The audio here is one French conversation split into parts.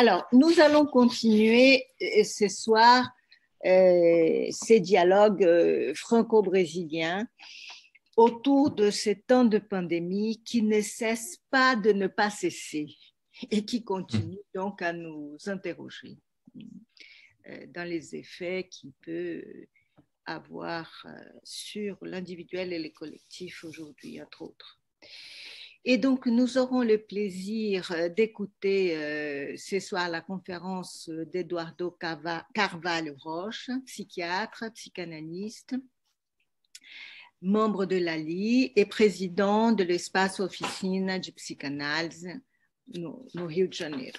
Alors, nous allons continuer ce soir ces dialogues franco-brésiliens autour de ces temps de pandémie qui ne cessent pas de ne pas cesser et qui continuent donc à nous interroger dans les effets qu'il peut avoir sur l'individuel et les collectifs aujourd'hui, entre autres. Et donc, nous aurons le plaisir d'écouter ce soir la conférence d'Eduardo Carvalho Rocha, psychiatre, psychanalyste, membre de l'ALI et président de l'espace Oficina de Psicanálise no Rio de Janeiro.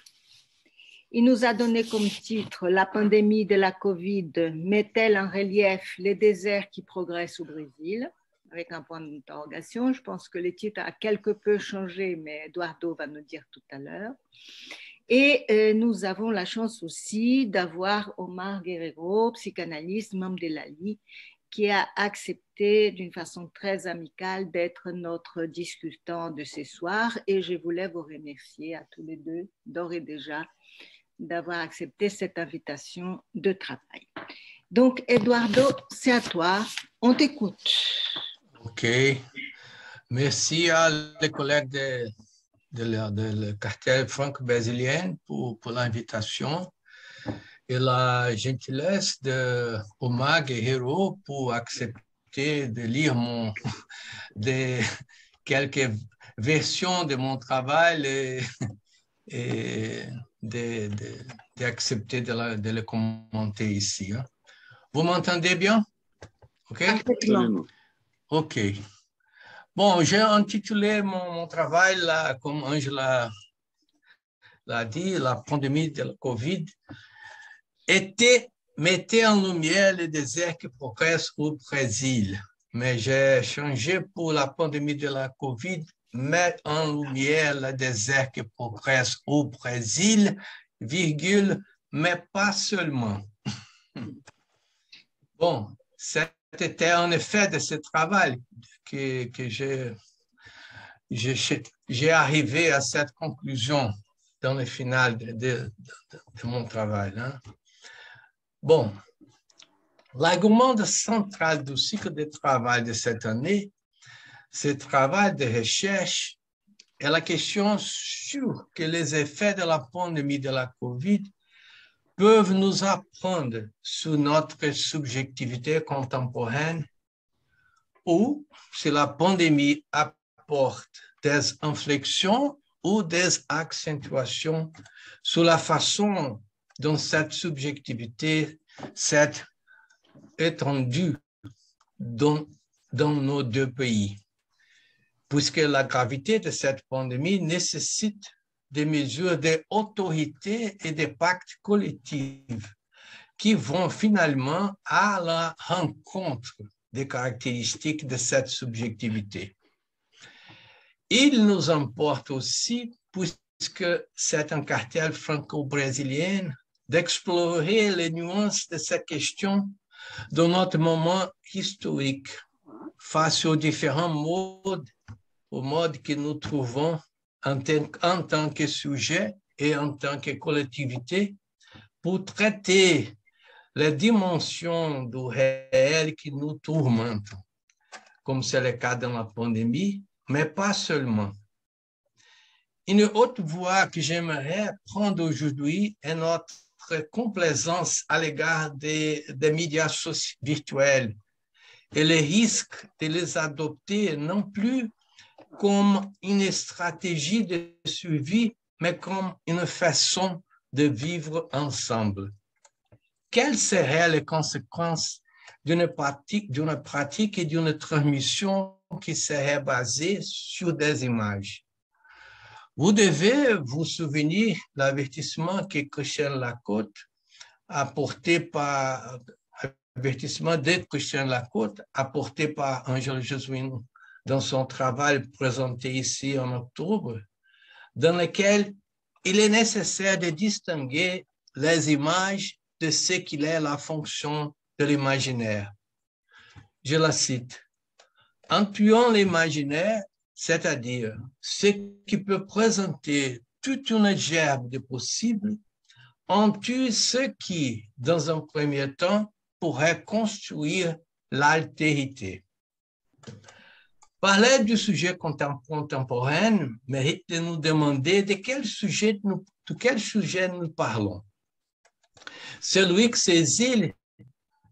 Il nous a donné comme titre « La pandémie de la Covid met-elle en relief les déserts qui progressent au Brésil ?» avec un point d'interrogation. Je pense que le titre a quelque peu changé, mais Eduardo va nous dire tout à l'heure. Et nous avons la chance aussi d'avoir Omar Guerrero, psychanalyste, membre de l'ALI, qui a accepté d'une façon très amicale d'être notre discutant de ce soir. Et je voulais vous remercier à tous les deux, d'ores et déjà, d'avoir accepté cette invitation de travail. Donc, Eduardo, c'est à toi. On t'écoute. OK. Merci à les collègues de cartel franco-brésilien pour l'invitation et la gentillesse de Omar Guerrero pour accepter de lire quelques versions de mon travail et d'accepter de le commenter ici. Hein. Vous m'entendez bien? OK? Absolument. OK. Bon, j'ai intitulé mon travail, là, comme Angela l'a dit, la pandémie de la COVID, mettait en lumière les déserts qui progressent au Brésil. Mais j'ai changé pour la pandémie de la COVID, mettre en lumière les déserts qui progressent au Brésil, virgule, mais pas seulement. Bon, c'était en effet de ce travail que j'ai arrivé à cette conclusion dans le final de mon travail. Hein. Bon, l'argument central du cycle de travail de cette année, ce travail de recherche, est la question sur que les effets de la pandémie de la COVID peuvent nous apprendre sur notre subjectivité contemporaine ou si la pandémie apporte des inflexions ou des accentuations sur la façon dont cette subjectivité s'est étendue dans nos deux pays, puisque la gravité de cette pandémie nécessite des mesures d'autorité et des pactes collectifs qui vont finalement à la rencontre des caractéristiques de cette subjectivité. Il nous importe aussi, puisque c'est un cartel franco-brésilien, d'explorer les nuances de cette question dans notre moment historique, face aux différents modes que nous trouvons en tant que sujet et en tant que collectivité pour traiter les dimensions du réel qui nous tourmentent, comme c'est le cas dans la pandémie, mais pas seulement. Une autre voie que j'aimerais prendre aujourd'hui est notre complaisance à l'égard des médias virtuels et le risque de les adopter non plus comme une stratégie de survie, mais comme une façon de vivre ensemble. Quelles seraient les conséquences d'une pratique et d'une transmission qui serait basée sur des images? Vous devez vous souvenir de l'avertissement que Christian Lacôte apporté par Angèle Josué dans son travail présenté ici en octobre, dans lequel il est nécessaire de distinguer les images de ce qu'il est la fonction de l'imaginaire. Je la cite. En tuant l'imaginaire, c'est-à-dire ce qui peut présenter toute une gerbe de possibles, on tue ceux qui, dans un premier temps, pourraient construire l'altérité. Parler du sujet contemporain mérite de nous demander de quel sujet nous parlons. Celui qui s'exile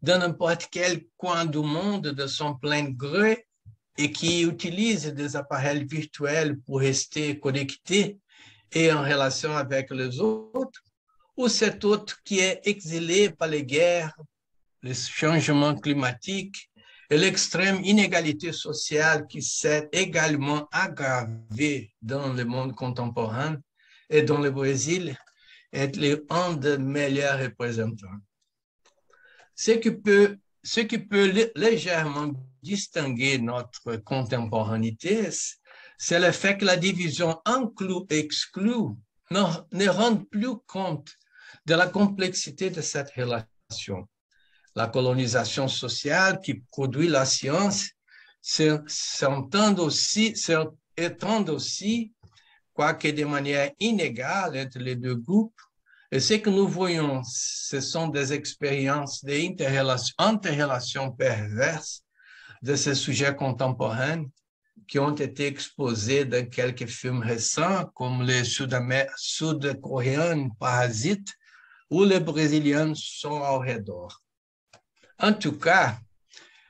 dans n'importe quel coin du monde de son plein gré et qui utilise des appareils virtuels pour rester connecté et en relation avec les autres, ou cet autre qui est exilé par les guerres, les changements climatiques et l'extrême inégalité sociale qui s'est également aggravée dans le monde contemporain et dont le Brésil est un des meilleurs représentants. Ce qui peut légèrement distinguer notre contemporanéité, c'est le fait que la division inclus-exclus ne rend plus compte de la complexité de cette relation. La colonisation sociale qui produit la science s'étend aussi, quoique de manière inégale entre les deux groupes. Et ce que nous voyons, ce sont des expériences d'interrelations perverses de ces sujets contemporains qui ont été exposés dans quelques films récents, comme les Sud-Coréens Parasites ou les Brésiliens Sont ao redor. En tout cas,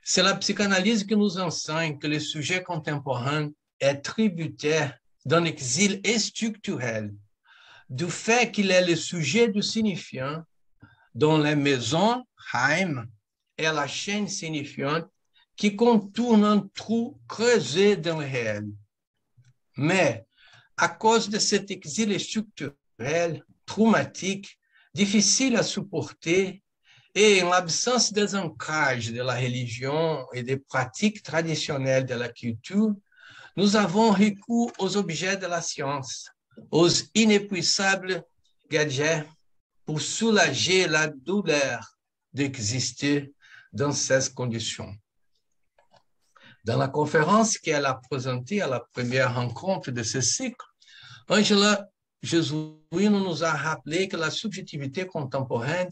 c'est la psychanalyse qui nous enseigne que le sujet contemporain est tributaire d'un exil structurel, du fait qu'il est le sujet du signifiant dont les maisons, Heim, est la chaîne signifiante qui contourne un trou creusé dans le réel. Mais, à cause de cet exil structurel, traumatique, difficile à supporter, et en l'absence des ancrages de la religion et des pratiques traditionnelles de la culture, nous avons recours aux objets de la science, aux inépuisables gadgets pour soulager la douleur d'exister dans ces conditions. Dans la conférence qu'elle a présentée à la première rencontre de ce cycle, Angela Jesuino nous a rappelé que la subjectivité contemporaine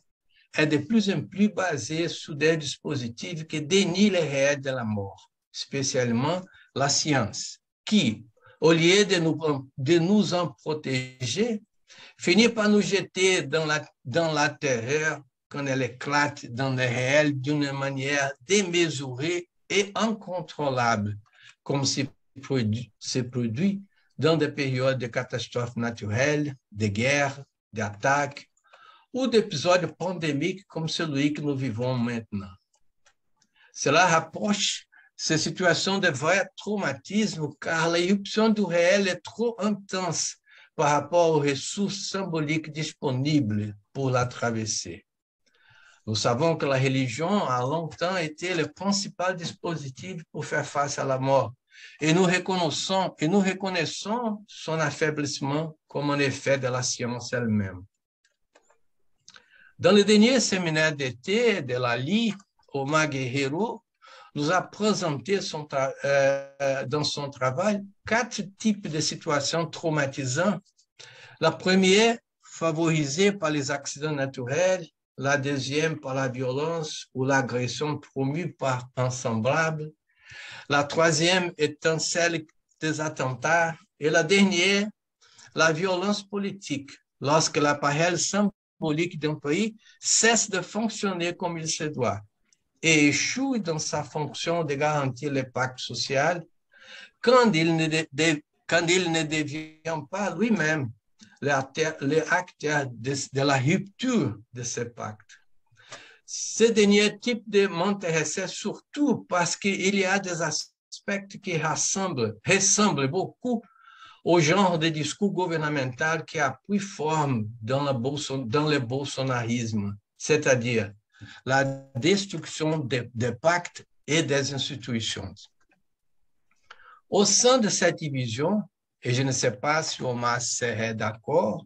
est de plus en plus basée sur des dispositifs qui dénient les réels de la mort, spécialement la science, qui, au lieu de nous en protéger, finit par nous jeter dans la terreur quand elle éclate dans le réel d'une manière démesurée et incontrôlable, comme c'est produit dans des périodes de catastrophes naturelles, de guerres, d'attaques ou d'épisodes pandémiques comme celui que nous vivons maintenant. Cela rapproche ces situations de vrai traumatisme car l'éruption du réel est trop intense par rapport aux ressources symboliques disponibles pour la traverser. Nous savons que la religion a longtemps été le principal dispositif pour faire face à la mort et nous reconnaissons son affaiblissement comme un effet de la science elle-même. Dans le dernier séminaire d'été de la LI, Omar Guerrero nous a présenté dans son travail 4 types de situations traumatisantes. La première, favorisée par les accidents naturels, la deuxième par la violence ou l'agression promue par un semblable, la troisième étant celle des attentats et la dernière, la violence politique, lorsque l'appareil symbolique d'un pays cesse de fonctionner comme il se doit et échoue dans sa fonction de garantir le pacte social quand il ne devient pas lui-même l'acteur de la rupture de ce pacte. Ce dernier type m'intéressait surtout parce qu'il y a des aspects qui ressemblent beaucoup au genre de discours gouvernemental qui a pris forme dans le bolsonarisme, c'est-à-dire la destruction des pactes et des institutions. Au sein de cette division, et je ne sais pas si Omar serait d'accord,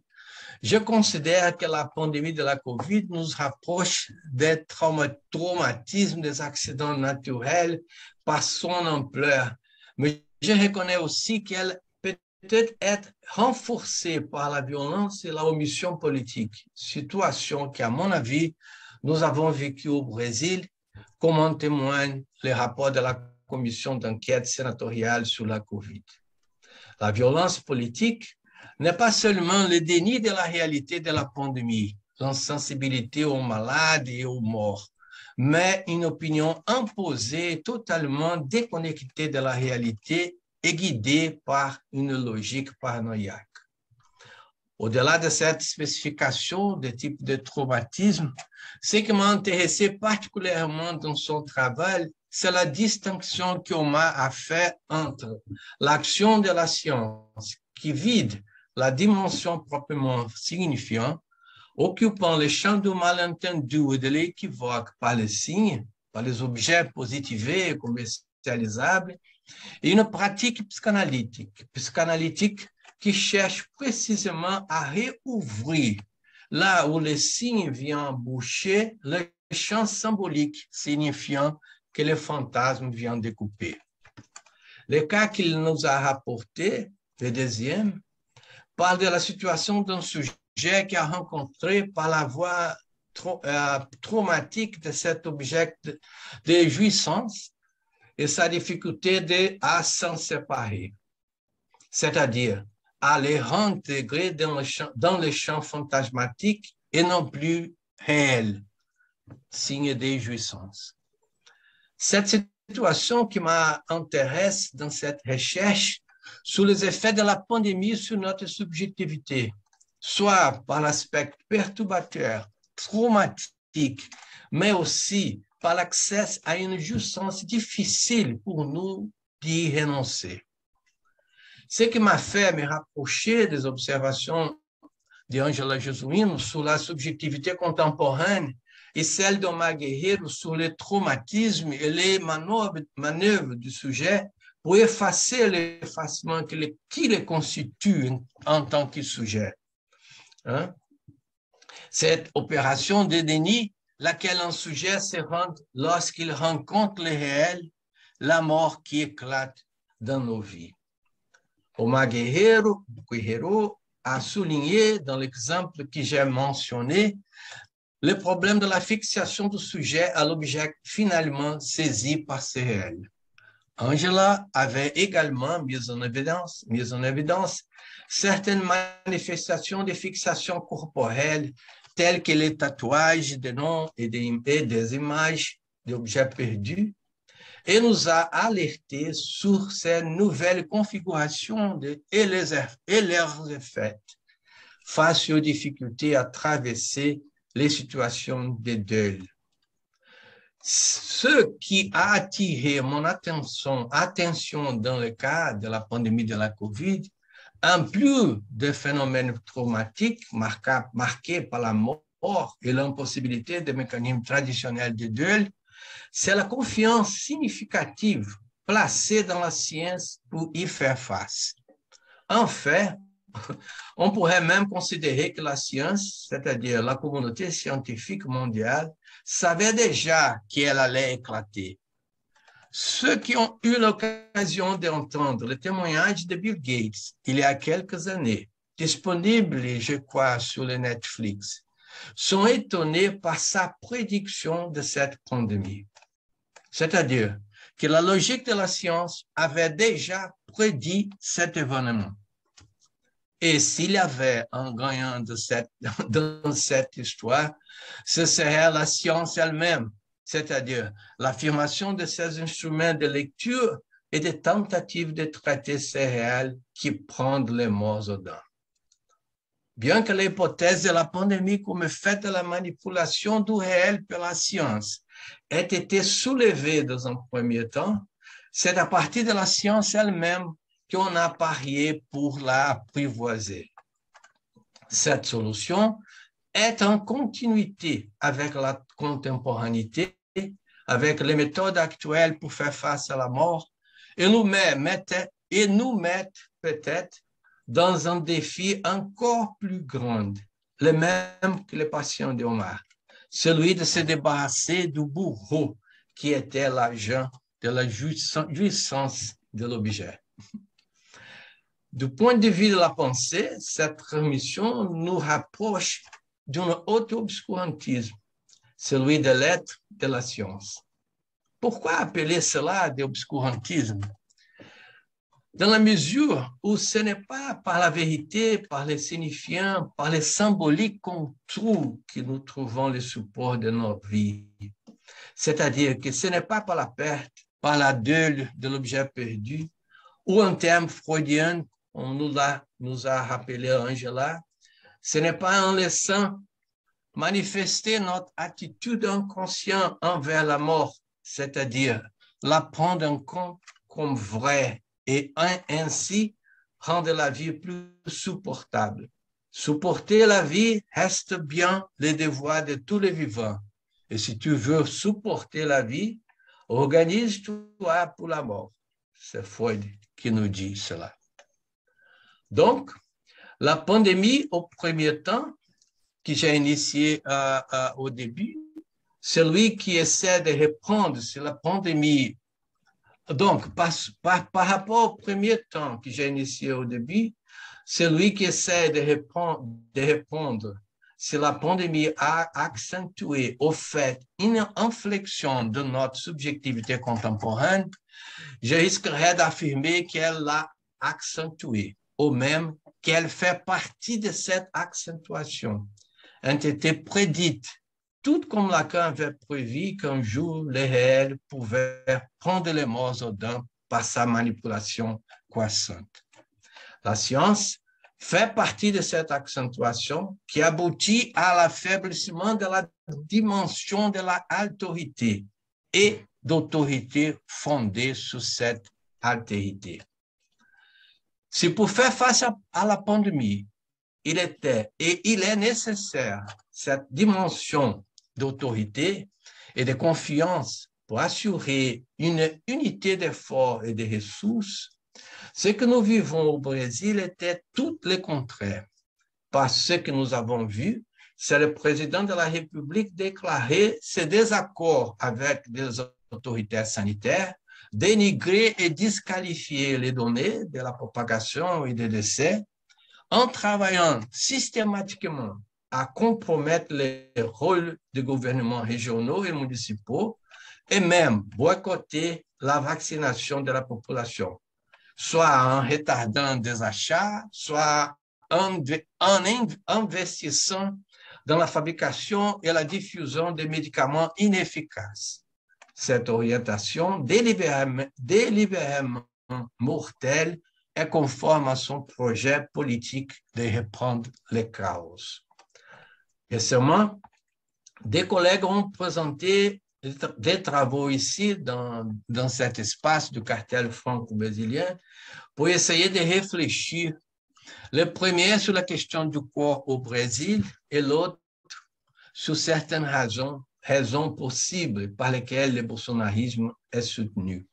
je considère que la pandémie de la COVID nous rapproche des traumatismes des accidents naturels par son ampleur, mais je reconnais aussi qu'elle peut être renforcée par la violence et la omission politique, situation qui, à mon avis, nous avons vécue au Brésil, comme en témoignent les rapports de la commission d'enquête sénatoriale sur la COVID. La violence politique n'est pas seulement le déni de la réalité de la pandémie, l'insensibilité aux malades et aux morts, mais une opinion imposée, totalement déconnectée de la réalité et guidée par une logique paranoïaque. Au-delà de cette spécification des types de traumatisme, ce qui m'a intéressé particulièrement dans son travail, c'est la distinction qu'Omar a faite entre l'action de la science qui vide la dimension proprement signifiante, occupant le champ du malentendu et de l'équivoque par les signes, par les objets positivés et commercialisables, et une pratique psychanalytique qui cherche précisément à réouvrir là où les signes viennent boucher le champ symbolique signifiant que le fantasme vient découper. Le cas qu'il nous a rapporté, le deuxième, parle de la situation d'un sujet qui a rencontré par la voie traumatique de cet objet de jouissance et sa difficulté à s'en séparer, c'est-à-dire à les réintégrer dans le champ fantasmatique et non plus réel, signe de jouissance. Cette situation qui m'intéresse dans cette recherche sur les effets de la pandémie sur notre subjectivité, soit par l'aspect perturbateur, traumatique, mais aussi par l'accès à une jouissance difficile pour nous d'y renoncer. Ce qui m'a fait me rapprocher des observations d'Angela Jesuíno sur la subjectivité contemporaine et celle d'Omar Guerreiro sur le traumatisme et les manœuvres du sujet pour effacer l'effacement qui le constitue en tant que sujet. Hein? Cette opération de déni, laquelle un sujet se rend lorsqu'il rencontre le réel, la mort qui éclate dans nos vies. Omar Guerreiro a souligné dans l'exemple que j'ai mentionné le problème de la fixation du sujet à l'objet finalement saisi par ce réel. Angela avait également mis en évidence certaines manifestations de fixation corporelle telles que les tatouages des noms et des images d'objets perdus, et nous a alerté sur ces nouvelles configurations et leurs effets face aux difficultés à traverser les situations de deuil. Ce qui a attiré mon attention dans le cas de la pandémie de la COVID, en plus de phénomènes traumatiques marqués par la mort et l'impossibilité des mécanismes traditionnels de deuil, c'est la confiance significative placée dans la science pour y faire face. En fait, on pourrait même considérer que la science, c'est-à-dire la communauté scientifique mondiale, savait déjà qu'elle allait éclater. Ceux qui ont eu l'occasion d'entendre le témoignage de Bill Gates il y a quelques années, disponible, je crois, sur le Netflix, sont étonnés par sa prédiction de cette pandémie. C'est-à-dire que la logique de la science avait déjà prédit cet événement. Et s'il y avait un gagnant dans cette histoire, ce serait la science elle-même, c'est-à-dire l'affirmation de ces instruments de lecture et des tentatives de traiter ces réels qui prennent les morts aux dents. Bien que l'hypothèse de la pandémie comme fait de la manipulation du réel par la science ait été soulevée dans un premier temps, c'est à partir de la science elle-même qu'on a parié pour la apprivoiser. Cette solution est en continuité avec la contemporanéité, avec les méthodes actuelles pour faire face à la mort, et nous met peut-être dans un défi encore plus grand, le même que le patient d'Omar, celui de se débarrasser du bourreau qui était l'agent de la jouissance de l'objet. Du point de vue de la pensée, cette transmission nous rapproche d'un autre obscurantisme, celui de l'être de la science. Pourquoi appeler cela de obscurantisme? Dans la mesure où ce n'est pas par la vérité, par les signifiants, par les symboliques qu'on trouve que nous trouvons le support de notre vie. C'est-à-dire que ce n'est pas par la perte, par la deuil de l'objet perdu, ou en termes freudiens, on nous a rappelé Angela, ce n'est pas en laissant manifester notre attitude inconsciente envers la mort, c'est-à-dire la prendre en compte comme vraie et ainsi rendre la vie plus supportable. Supporter la vie reste bien le devoir de tous les vivants. Et si tu veux supporter la vie, organise-toi pour la mort. C'est Freud qui nous dit cela. Donc, la pandémie, au premier temps, que j'ai initié au début, celui qui essaie de répondre sur la pandémie. Donc, par rapport au premier temps que j'ai initié au début, celui qui essaie de répondre si la pandémie a accentué au fait une inflexion de notre subjectivité contemporaine, je risquerais d'affirmer qu'elle l'a accentuée, ou même qu'elle fait partie de cette accentuation, ont été prédites, tout comme Lacan avait prévu qu'un jour les réels pouvaient prendre les morts aux dents par sa manipulation croissante. La science fait partie de cette accentuation qui aboutit à l'affaiblissement de la dimension de l'autorité et d'autorité fondée sur cette altérité. Si pour faire face à la pandémie, il était et il est nécessaire cette dimension d'autorité et de confiance pour assurer une unité d'efforts et de ressources, ce que nous vivons au Brésil était tout le contraire. Parce que ce que nous avons vu, c'est le président de la République déclarer ses désaccords avec les autorités sanitaires, dénigrer et disqualifier les données de la propagation et des décès, en travaillant systématiquement à compromettre les rôles des gouvernements régionaux et municipaux et même boycotter la vaccination de la population, soit en retardant des achats, soit en investissant dans la fabrication et la diffusion de médicaments inefficaces. Cette orientation délibérément mortelle est conforme à son projet politique de reprendre le chaos. Récemment, des collègues ont présenté des travaux ici dans cet espace du cartel franco-brésilien pour essayer de réfléchir. Le premier sur la question du corps au Brésil et l'autre sur certaines raisons possibles par lesquelles le bolsonarisme est soutenu.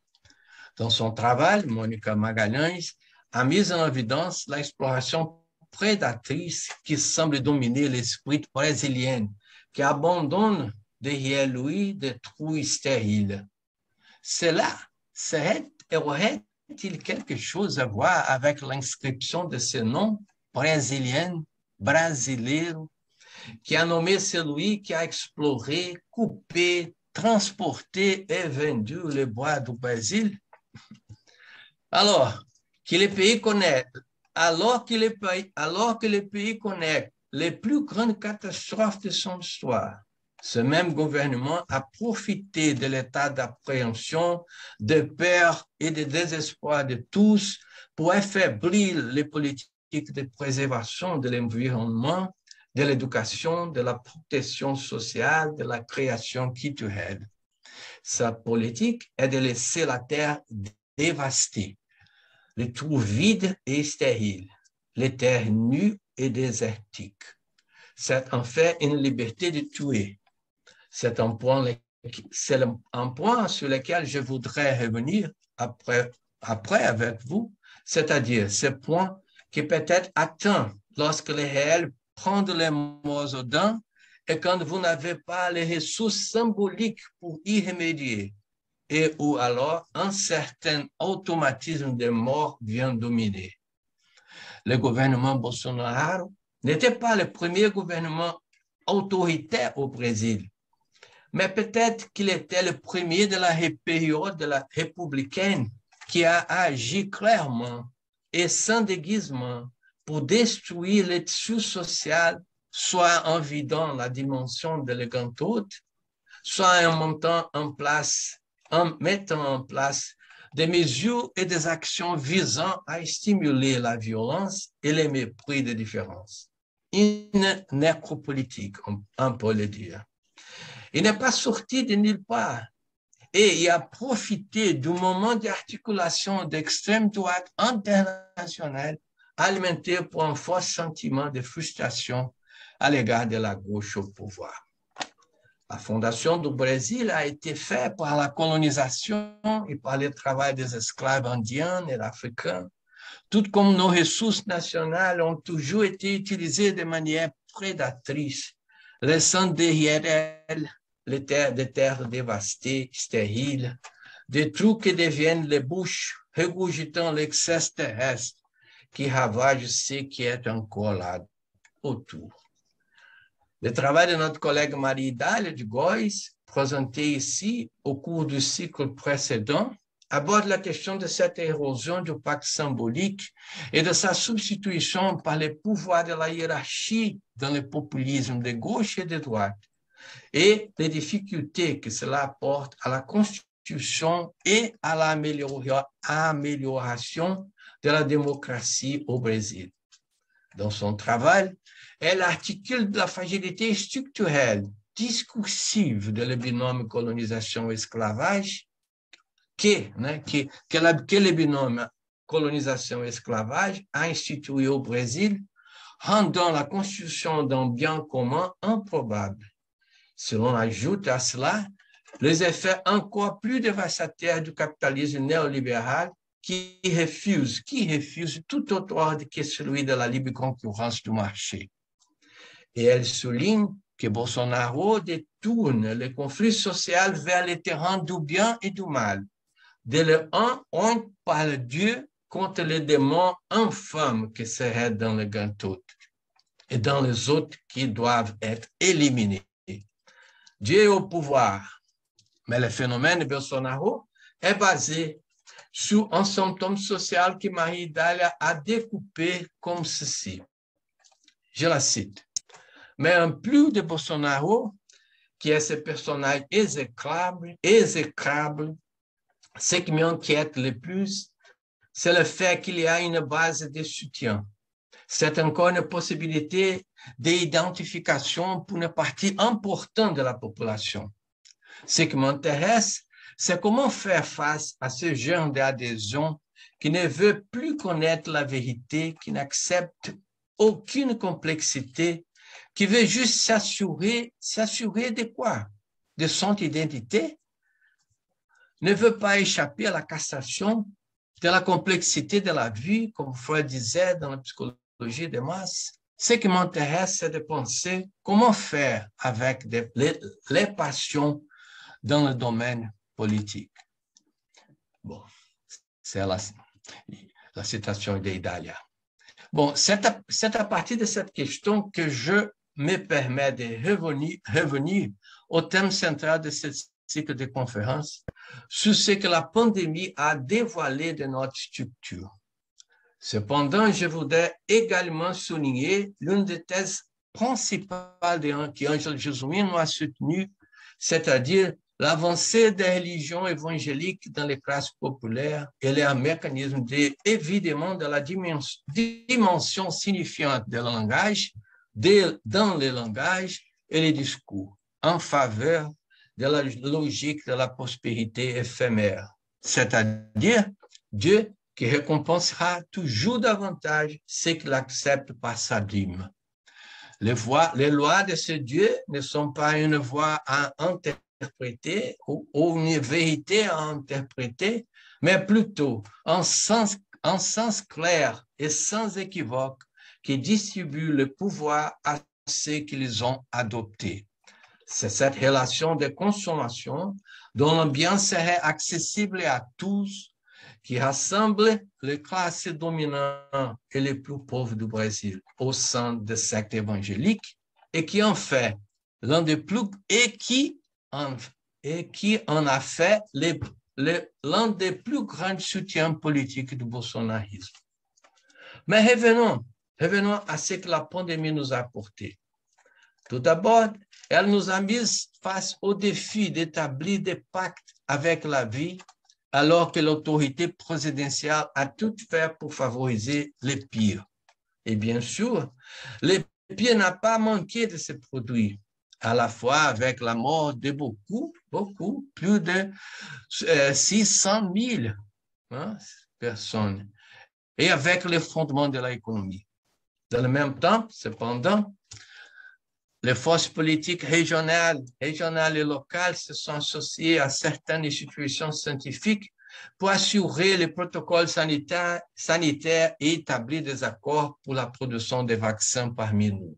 Dans son travail, Mônica Magalhães a mis en évidence l'exploration prédatrice qui semble dominer l'esprit brésilien, qui abandonne derrière lui des trous stériles. Cela aurait-il quelque chose à voir avec l'inscription de ce nom brésilien, brasileiro, qui a nommé celui qui a exploré, coupé, transporté et vendu les bois du Brésil? Alors que le pays connaît les plus grandes catastrophes de son histoire, ce même gouvernement a profité de l'état d'appréhension, de peur et de désespoir de tous pour affaiblir les politiques de préservation de l'environnement, de l'éducation, de la protection sociale, de la création culturelle. Sa politique est de laisser la terre dévastée, les trous vides et stériles, les terres nues et désertiques. C'est en fait une liberté de tuer. C'est un point sur lequel je voudrais revenir après avec vous, c'est-à-dire ce point qui peut être atteint lorsque les réels prennent les morts aux dents et quand vous n'avez pas les ressources symboliques pour y remédier, et où alors un certain automatisme de mort vient dominer. le gouvernement Bolsonaro n'était pas le premier gouvernement autoritaire au Brésil, mais peut-être qu'il était le premier de la période de la républicaine qui a agi clairement et sans déguisement pour détruire le tissu social, soit en vidant la dimension de l'égantute, soit en mettant en place des mesures et des actions visant à stimuler la violence et le mépris des différences. Une nécropolitique, on peut le dire. Il n'est pas sorti de nulle part et il a profité du moment d'articulation d'extrême droite internationale alimenté pour un fort sentiment de frustration à l'égard de la gauche au pouvoir. La fondation du Brésil a été faite par la colonisation et par le travail des esclaves indiens et africains, tout comme nos ressources nationales ont toujours été utilisées de manière prédatrice, laissant derrière elles des terres dévastées, stériles, des trous qui deviennent les bouches, regurgitant l'excès terrestre qui ravage ce qui est encore là autour. Le travail de notre collègue Marie-Idália de Góes, présenté ici au cours du cycle précédent, aborde la question de cette érosion du pacte symbolique et de sa substitution par les pouvoirs de la hiérarchie dans le populisme de gauche et de droite, et les difficultés que cela apporte à la constitution et à l'amélioration de la démocratie au Brésil. Dans son travail, elle articule la fragilité structurelle, discursive de le binôme colonisation-esclavage, que le binôme colonisation-esclavage a institué au Brésil, rendant la constitution d'un bien commun improbable. Si l'on ajoute à cela les effets encore plus dévastateurs du capitalisme néolibéral qui refuse tout autre ordre que celui de la libre concurrence du marché. Et elle souligne que Bolsonaro détourne le conflit social vers les terrains du bien et du mal, de l'un on par Dieu contre les démons infâmes qui seraient dans le gâteau et dans les autres qui doivent être éliminés. Dieu est au pouvoir, mais le phénomène de Bolsonaro est basé sur un symptôme social que Marie-Idália a découpé comme ceci. Je la cite. Mais en plus de Bolsonaro, qui est ce personnage exécrable, ce qui m'inquiète le plus, c'est le fait qu'il y a une base de soutien. C'est encore une possibilité d'identification pour une partie importante de la population. Ce qui m'intéresse, c'est comment faire face à ce genre d'adhésion qui ne veut plus connaître la vérité, qui n'accepte aucune complexité, qui veut juste s'assurer de quoi? De son identité, ne veut pas échapper à la cassation de la complexité de la vie, comme Freud disait dans la psychologie des masses. Ce qui m'intéresse, c'est de penser comment faire avec les passions dans le domaine politique. Bon, c'est la citation d'Idália. Bon, c'est à partir de cette question que je me permets de revenir au thème central de ce cycle de conférences, sur ce que la pandémie a dévoilé de notre structure. Cependant, je voudrais également souligner l'une des thèses principales qu'Angelo Jesuíno a soutenue, c'est-à-dire l'avancée des religions évangéliques dans les classes populaires et leur mécanisme évidemment de la dimension signifiante du langage, dans le langage et les discours, en faveur de la logique de la prospérité éphémère, c'est-à-dire Dieu qui récompensera toujours davantage ceux qui l'acceptent par sa dîme. Les lois de ce Dieu ne sont pas une voie à interpréter ou une vérité à interpréter, mais plutôt un sens clair et sans équivoque qui distribue le pouvoir à ceux qui les ont adoptés. C'est cette relation de consommation dont le bien serait accessible à tous qui rassemble les classes dominantes et les plus pauvres du Brésil au sein des sectes évangéliques et qui en fait l'un des plus qui en a fait l'un des plus grands soutiens politiques du bolsonarisme. Mais revenons à ce que la pandémie nous a apporté. Tout d'abord, elle nous a mis face au défi d'établir des pactes avec la vie, alors que l'autorité présidentielle a tout fait pour favoriser les pires. Et bien sûr, le pire n'a pas manqué de se produire, à la fois avec la mort de beaucoup, plus de 600 000 personnes, et avec l'effondrement de l'économie. Dans le même temps, cependant, les forces politiques régionales et locales se sont associées à certaines institutions scientifiques pour assurer les protocoles sanitaires et établir des accords pour la production des vaccins parmi nous.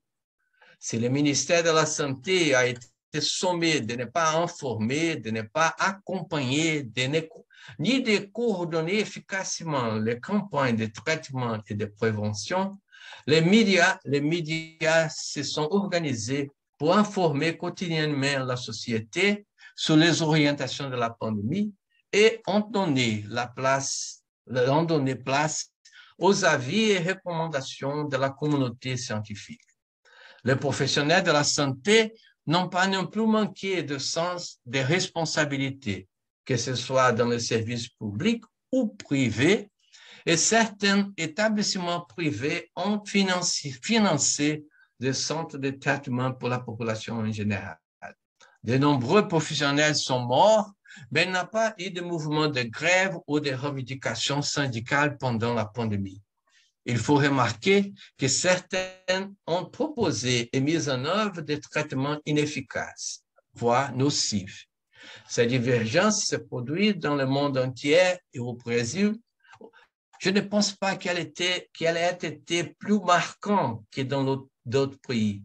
Si le ministère de la Santé a été sommé de ne pas informer, de ne pas accompagner, ni de coordonner efficacement les campagnes de traitement et de prévention, les médias se sont organisés pour informer quotidiennement la société sur les orientations de la pandémie et ont donné place aux avis et recommandations de la communauté scientifique. Les professionnels de la santé n'ont pas non plus manqué de sens de responsabilité, que ce soit dans les services publics ou privés, et certains établissements privés ont financé des centres de traitement pour la population en général. De nombreux professionnels sont morts, mais il n'y a pas eu de mouvement de grève ou de revendications syndicales pendant la pandémie. Il faut remarquer que certains ont proposé et mis en œuvre des traitements inefficaces, voire nocifs. Cette divergence se produit dans le monde entier et au Brésil. Je ne pense pas qu'elle ait été plus marquante que dans d'autres pays.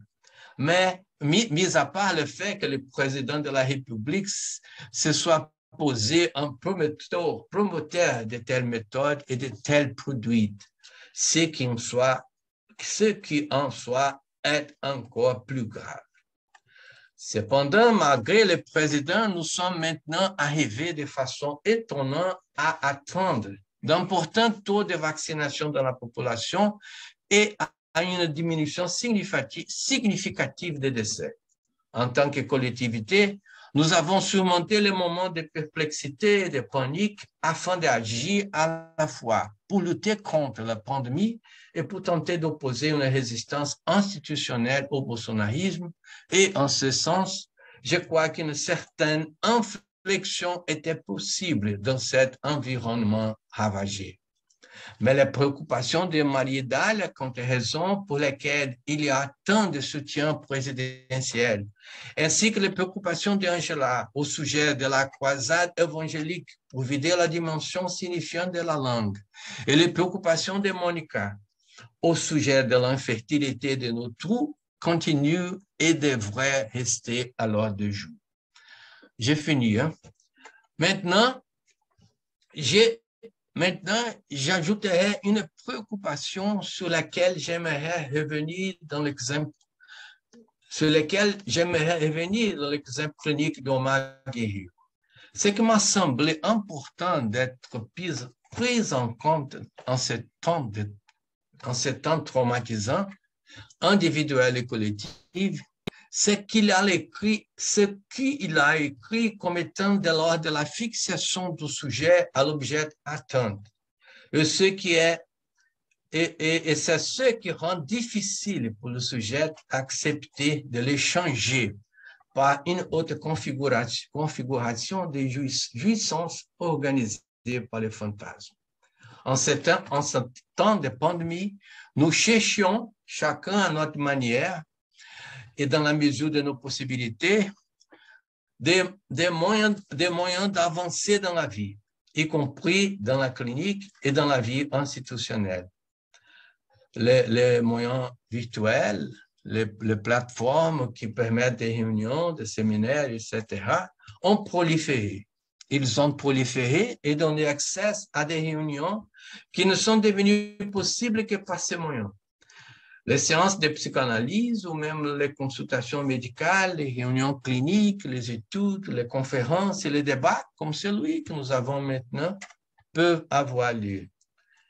Mais, mis à part le fait que le président de la République se soit posé un promoteur de telles méthodes et de tels produits, ce qui en soit est encore plus grave. Cependant, malgré le président, nous sommes maintenant arrivés de façon étonnante à attendre d'importants taux de vaccination dans la population et à une diminution significative des décès. En tant que collectivité, nous avons surmonté les moments de perplexité et de panique afin d'agir à la fois pour lutter contre la pandémie et pour tenter d'opposer une résistance institutionnelle au bolsonarisme. Et en ce sens, je crois qu'une certaine inflexion était possible dans cet environnement ravagé. Mais les préoccupations de Maria Dália quant aux raisons pour lesquelles il y a tant de soutien présidentiel, ainsi que les préoccupations d'Angela au sujet de la croisade évangélique pour vider la dimension signifiante de la langue, et les préoccupations de Monica au sujet de l'infertilité de nos trous continuent et devraient rester à l'ordre du jour. J'ai fini. Maintenant, j'ajouterai une préoccupation sur laquelle j'aimerais revenir dans l'exemple clinique d'Omar Guerrero. Ce qui m'a semblé important d'être pris en compte en ce temps traumatisant, individuel et collectif, c'est qu'il a écrit comme étant de l'ordre de la fixation du sujet à l'objet atteinte. Et c'est ce qui rend difficile pour le sujet d'accepter de les changer par une autre configuration de jouissance organisée par les fantasmes. En ce temps de pandémie, nous cherchions, chacun à notre manière, et dans la mesure de nos possibilités, des moyens d'avancer dans la vie, y compris dans la clinique et dans la vie institutionnelle. Les moyens virtuels, les plateformes qui permettent des réunions, des séminaires, etc., ont proliféré. Ils ont proliféré et donné accès à des réunions qui ne sont devenues possibles que par ces moyens. Les séances de psychanalyse ou même les consultations médicales, les réunions cliniques, les études, les conférences et les débats comme celui que nous avons maintenant peuvent avoir lieu.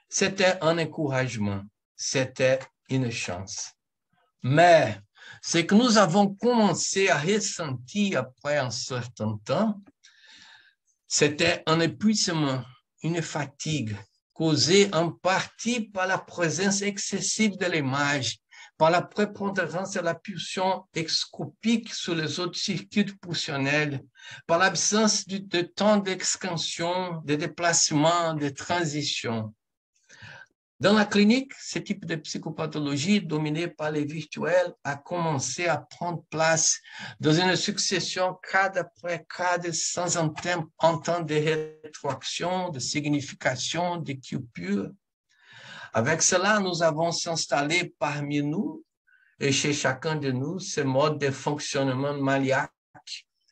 C'était un encouragement, c'était une chance. Mais ce que nous avons commencé à ressentir après un certain temps, c'était un épuisement, une fatigue causée en partie par la présence excessive de l'image, par la prépondérance de la pulsion excopique sur les autres circuits pulsionnels, par l'absence de temps d'extension, de déplacement, de transition. Dans la clinique, ce type de psychopathologie dominée par les virtuels a commencé à prendre place dans une succession cadre après cadre sans un temps de rétroaction, de signification, de coupure. Avec cela, nous avons installé parmi nous et chez chacun de nous ce mode de fonctionnement maniaque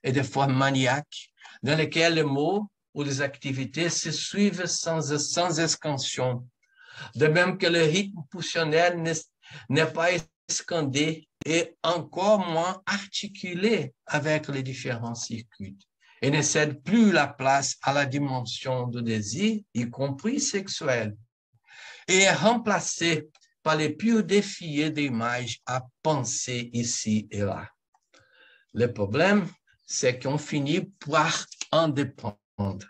et de fois maniaque dans lequel les mots ou les activités se suivent sans escansion. De même que le rythme pulsionnel n'est pas scandé et encore moins articulé avec les différents circuits et ne cède plus la place à la dimension du désir, y compris sexuel, et est remplacé par les purs défis d'images à penser ici et là. Le problème, c'est qu'on finit par en dépendre.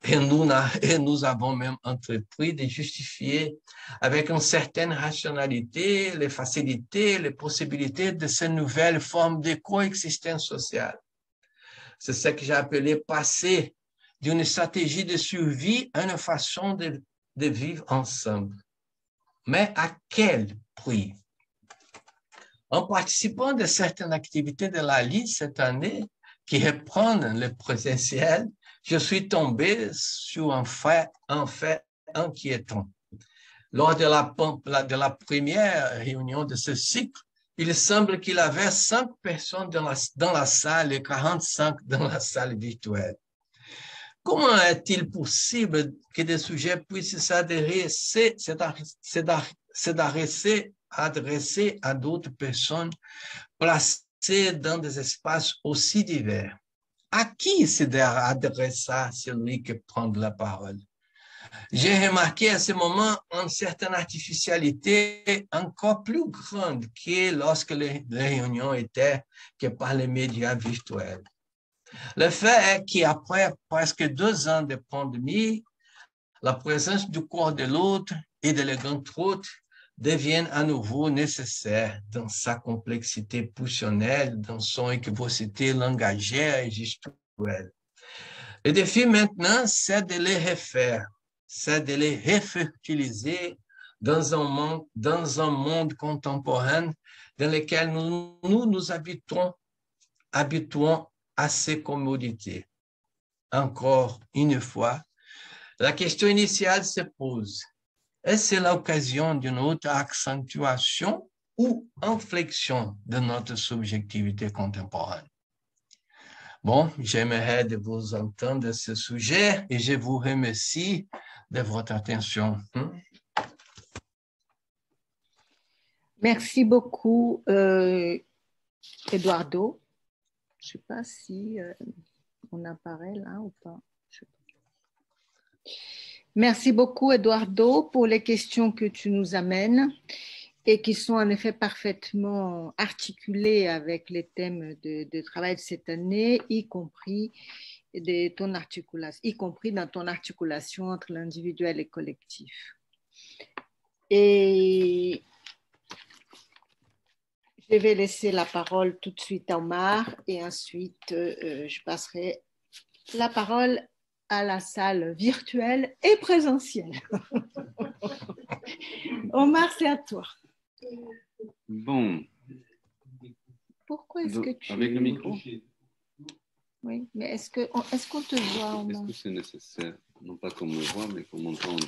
Et nous avons même entrepris de justifier avec une certaine rationalité les facilités, les possibilités de ces nouvelles formes de coexistence sociale. C'est ce que j'ai appelé passer d'une stratégie de survie à une façon de vivre ensemble. Mais à quel prix? En participant de certaines activités de la Ligue cette année, qui reprennent le présentiel, je suis tombé sur un fait inquiétant. Lors de la première réunion de ce cycle, il semble qu'il y avait 5 personnes dans la salle et 45 dans la salle virtuelle. Comment est-il possible que des sujets puissent s'adresser à d'autres personnes placées dans des espaces aussi divers? À qui se adressa celui qui prend la parole? J'ai remarqué à ce moment une certaine artificialité encore plus grande que lorsque les réunions étaient que par les médias virtuels. Le fait est qu'après presque 2 ans de pandémie, la présence du corps de l'autre et de l'égant autre deviennent à nouveau nécessaires dans sa complexité pulsionnelle, dans son équivocité langagère et gestuelle. Le défi maintenant, c'est de les refaire, c'est de les refertiliser dans un monde contemporain dans lequel nous habituons à ces commodités. Encore une fois, la question initiale se pose. Est-ce l'occasion d'une autre accentuation ou inflexion de notre subjectivité contemporaine? Bon, j'aimerais de vous entendre à ce sujet et je vous remercie de votre attention. Merci beaucoup, Eduardo. Je ne sais pas si on apparaît là ou pas. Merci beaucoup, Eduardo, pour les questions que tu nous amènes et qui sont en effet parfaitement articulées avec les thèmes de travail de cette année, y compris dans ton articulation entre l'individuel et le collectif. Et je vais laisser la parole tout de suite à Omar et ensuite je passerai la parole à la salle virtuelle et présentielle. Omar, c'est à toi. Bon. Pourquoi est-ce que tu... Avec le micro? Oui, mais est-ce qu'on te voit, Omar? Est-ce que c'est nécessaire? Non pas qu'on me voit, mais qu'on m'entende.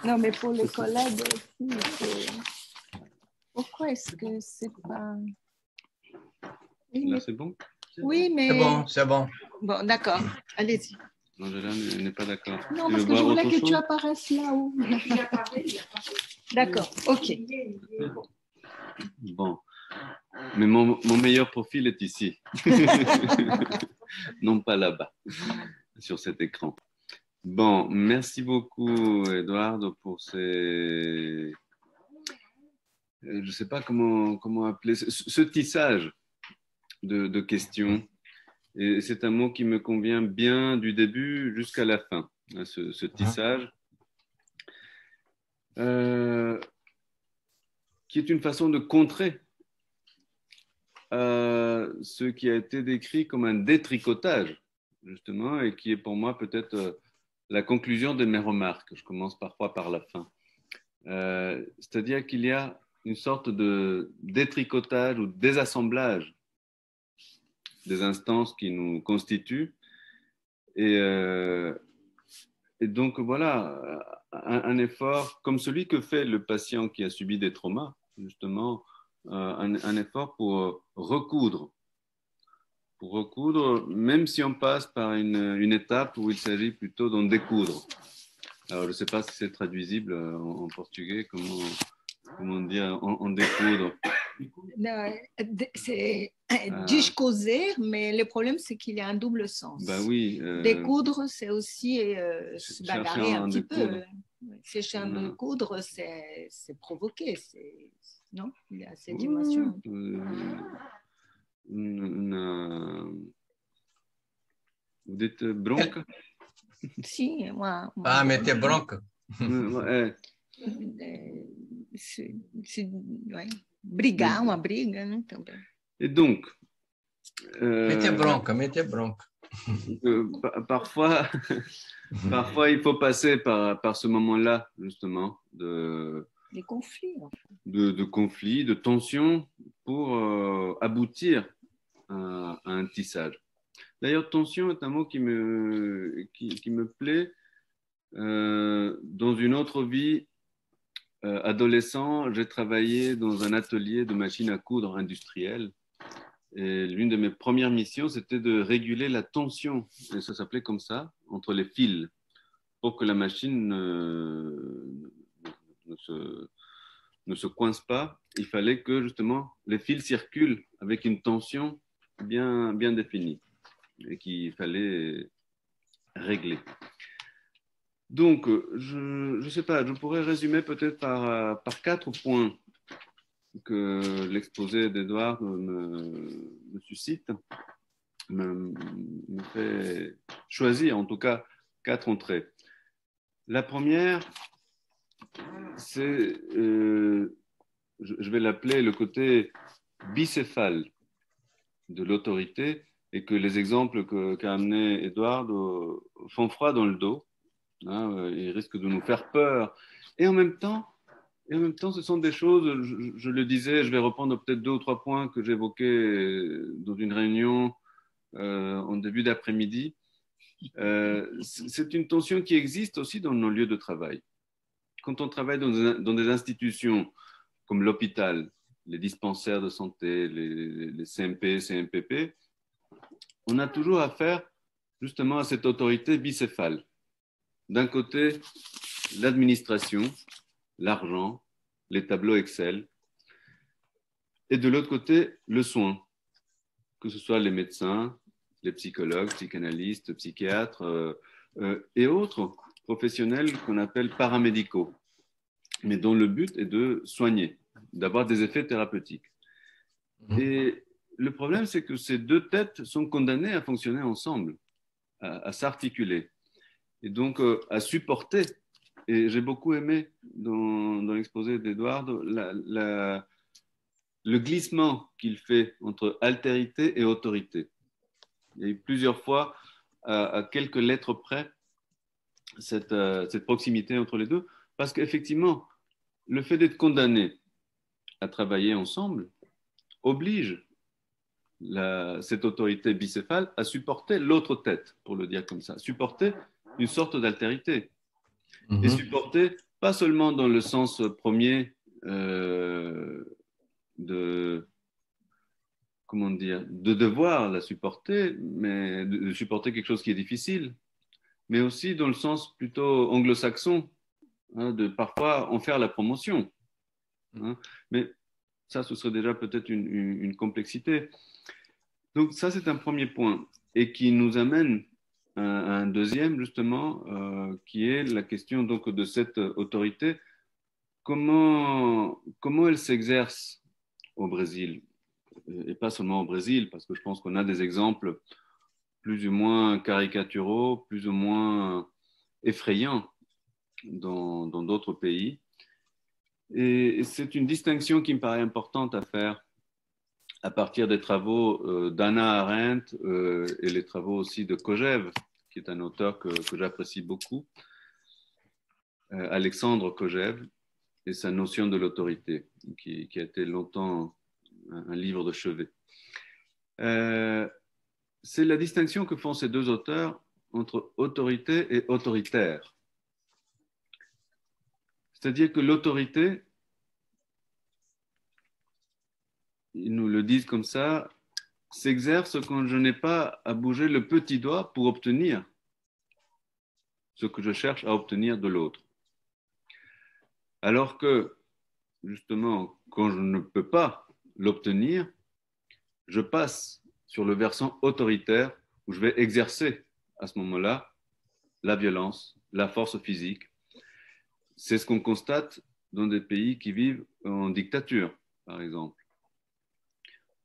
Non, mais pour les collègues aussi. Pourquoi est-ce que c'est pas... Là, c'est bon? Oui, mais... C'est bon. Bon, d'accord. Allez-y. Angela n'est pas d'accord. Non, Tu parce veux que je boire voulais autre que tu chose? apparaisses là-haut. D'accord, ok. Bon. Mais mon meilleur profil est ici. Non pas là-bas, sur cet écran. Bon, merci beaucoup, Eduardo, pour ces... Je ne sais pas comment appeler ce tissage de questions. Et c'est un mot qui me convient bien du début jusqu'à la fin, hein, ce tissage, qui est une façon de contrer ce qui a été décrit comme un détricotage, justement, et qui est pour moi peut-être la conclusion de mes remarques. Je commence parfois par la fin. C'est-à-dire qu'il y a une sorte de détricotage ou désassemblage des instances qui nous constituent. Et donc, voilà, un effort comme celui que fait le patient qui a subi des traumas, justement, un effort pour recoudre, même si on passe par une étape où il s'agit plutôt d'en découdre. Alors, je ne sais pas si c'est traduisible en portugais, comment dire en découdre. C'est discouser, mais le problème, c'est qu'il y a un double sens. Bah oui. Découdre, c'est aussi se bagarrer un petit peu. Chercher à découdre, c'est provoquer. Non, il y a cette dimension. Vous dites bronca? Si, moi. Ah, meter bronca. Ouais. Brigar, uma briga, né, também. Et donc, mettez bronca. Parfois, il faut passer par ce moment-là, justement, des conflits, en fait. de conflits, de tensions, pour aboutir à un tissage. D'ailleurs, tension est un mot qui me plaît. Dans une autre vie, adolescent, j'ai travaillé dans un atelier de machines à coudre industrielles. Et l'une de mes premières missions, c'était de réguler la tension, et ça s'appelait comme ça, entre les fils, pour que la machine ne se coince pas. Il fallait que justement les fils circulent avec une tension bien définie et qu'il fallait régler. Donc, je ne sais pas, je pourrais résumer peut-être par 4 points que l'exposé d'Edouard me suscite, me fait choisir en tout cas 4 entrées. La première, c'est, je vais l'appeler le côté bicéphale de l'autorité, et que les exemples qu'a amené Edouard font froid dans le dos, hein, ils risquent de nous faire peur, et en même temps, ce sont des choses, je le disais, je vais reprendre peut-être 2 ou 3 points que j'évoquais dans une réunion en début d'après-midi. C'est une tension qui existe aussi dans nos lieux de travail. Quand on travaille dans des institutions comme l'hôpital, les dispensaires de santé, les CMP, CMPP, on a toujours affaire justement à cette autorité bicéphale. D'un côté, l'administration, l'argent, les tableaux Excel, et de l'autre côté, le soin, que ce soit les médecins, les psychologues, psychanalystes, psychiatres et autres professionnels qu'on appelle paramédicaux, mais dont le but est de soigner, d'avoir des effets thérapeutiques. Et le problème, c'est que ces 2 têtes sont condamnées à fonctionner ensemble, à s'articuler, et donc à supporter. Et j'ai beaucoup aimé dans l'exposé d'Edouard le glissement qu'il fait entre altérité et autorité. Il y a eu plusieurs fois, à quelques lettres près, cette proximité entre les deux, parce qu'effectivement, le fait d'être condamné à travailler ensemble oblige cette autorité bicéphale à supporter l'autre tête, pour le dire comme ça, supporter une sorte d'altérité. Et supporter, pas seulement dans le sens premier comment dire, de devoir la supporter, mais de supporter quelque chose qui est difficile, mais aussi dans le sens plutôt anglo-saxon, hein, de parfois en faire la promotion. Hein. Mais ça, ce serait déjà peut-être une complexité. Donc ça, c'est un premier point, et qui nous amène à un deuxième, justement, qui est la question donc, de cette autorité. Comment elle s'exerce au Brésil? Et pas seulement au Brésil, parce que je pense qu'on a des exemples plus ou moins caricaturaux, plus ou moins effrayants dans d'autres pays. Et c'est une distinction qui me paraît importante à faire à partir des travaux d'Hannah Arendt et les travaux aussi de Kojève, qui est un auteur que j'apprécie beaucoup, Alexandre Kojève, et sa notion de l'autorité, qui a été longtemps un livre de chevet. C'est la distinction que font ces deux auteurs entre autorité et autoritaire. C'est-à-dire que l'autorité, ils nous le disent comme ça, s'exerce quand je n'ai pas à bouger le petit doigt pour obtenir ce que je cherche à obtenir de l'autre. Alors que, justement, quand je ne peux pas l'obtenir, je passe sur le versant autoritaire où je vais exercer à ce moment-là la violence, la force physique. C'est ce qu'on constate dans des pays qui vivent en dictature, par exemple,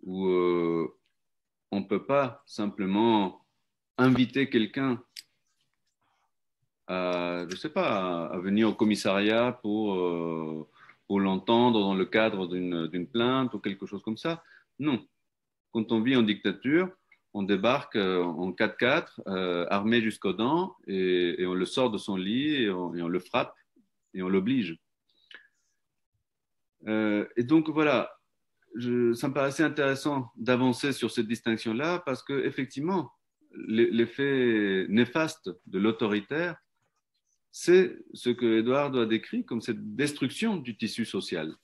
où on ne peut pas simplement inviter quelqu'un à, je sais pas, à venir au commissariat pour l'entendre dans le cadre d'une plainte ou quelque chose comme ça. Non. Quand on vit en dictature, on débarque en 4x4, armé jusqu'aux dents, et on le sort de son lit, et on le frappe, et on l'oblige. Et donc voilà, ça me paraissait intéressant d'avancer sur cette distinction-là, parce qu'effectivement, l'effet néfaste de l'autoritaire, c'est ce que Eduardo a décrit comme cette destruction du tissu social.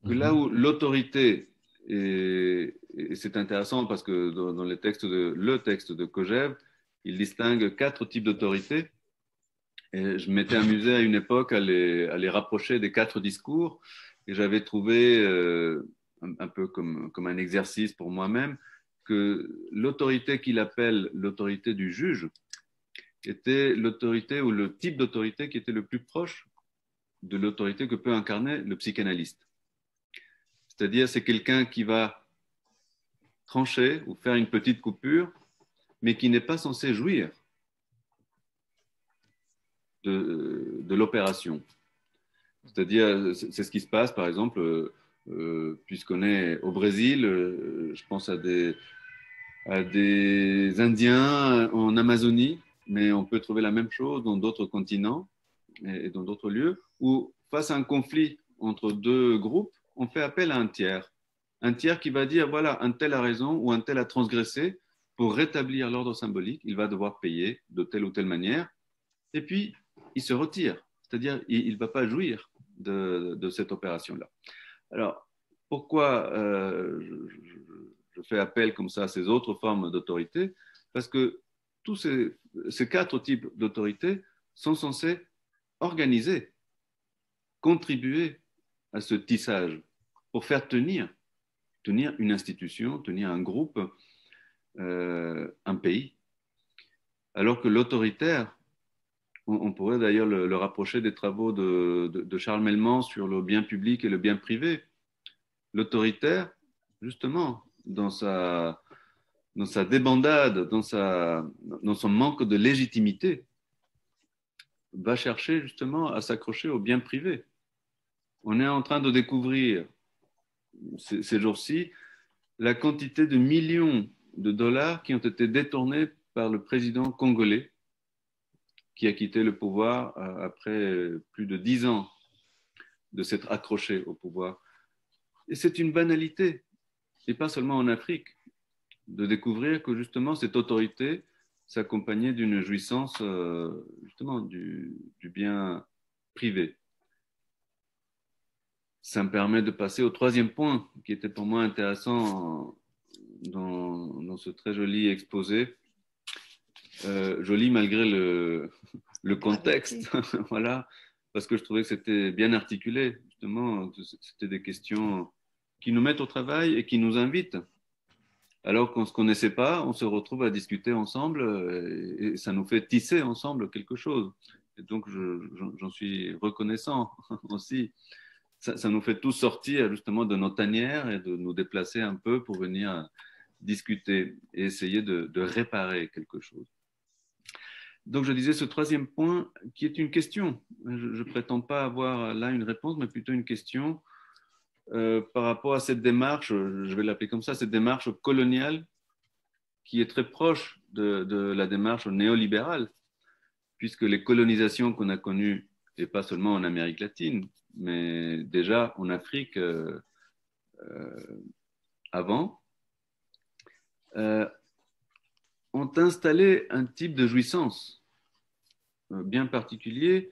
Que là où l'autorité, et c'est intéressant parce que dans le texte de Kojève, il distingue 4 types d'autorité. Et je m'étais amusé à une époque à les rapprocher des 4 discours, et j'avais trouvé, un peu comme un exercice pour moi-même, que l'autorité qu'il appelle l'autorité du juge était l'autorité ou le type d'autorité qui était le plus proche de l'autorité que peut incarner le psychanalyste. C'est-à-dire, c'est quelqu'un qui va trancher ou faire une petite coupure, mais qui n'est pas censé jouir de l'opération. C'est-à-dire, c'est ce qui se passe, par exemple, puisqu'on est au Brésil, je pense à des Indiens en Amazonie, mais on peut trouver la même chose dans d'autres continents et dans d'autres lieux, où face à un conflit entre 2 groupes, on fait appel à un tiers qui va dire, voilà, un tel a raison ou un tel a transgressé, pour rétablir l'ordre symbolique, il va devoir payer de telle ou telle manière, et puis il se retire, c'est-à-dire il ne va pas jouir de cette opération-là. Alors, pourquoi je fais appel comme ça à ces autres formes d'autorité? Parce que tous ces 4 types d'autorité sont censés organiser, contribuer à ce tissage pour faire tenir une institution, tenir un groupe, un pays. Alors que l'autoritaire, on pourrait d'ailleurs le rapprocher des travaux de Charles Melman sur le bien public et le bien privé. L'autoritaire, justement, dans sa débandade, dans son manque de légitimité, va chercher justement à s'accrocher au bien privé. On est en train de découvrir ces jours-ci la quantité de millions de dollars qui ont été détournés par le président congolais qui a quitté le pouvoir après plus de 10 ans de s'être accroché au pouvoir. Et c'est une banalité, et pas seulement en Afrique, de découvrir que justement cette autorité s'accompagnait d'une jouissance justement du bien privé. ça me permet de passer au troisième point qui était pour moi intéressant dans ce très joli exposé. Joli malgré le contexte, voilà, parce que je trouvais que c'était bien articulé, justement, c'était des questions qui nous mettent au travail et qui nous invitent. Alors qu'on ne se connaissait pas, on se retrouve à discuter ensemble et ça nous fait tisser ensemble quelque chose. Et donc, j'en suis reconnaissant aussi. Ça nous fait tous sortir justement de nos tanières et de nous déplacer un peu pour venir discuter et essayer de réparer quelque chose. Donc, je disais ce troisième point qui est une question. Je ne prétends pas avoir là une réponse, mais plutôt une question par rapport à cette démarche, je vais l'appeler comme ça, cette démarche coloniale qui est très proche de la démarche néolibérale, puisque les colonisations qu'on a connues, et pas seulement en Amérique latine, mais déjà en Afrique avant, ont installé un type de jouissance bien particulier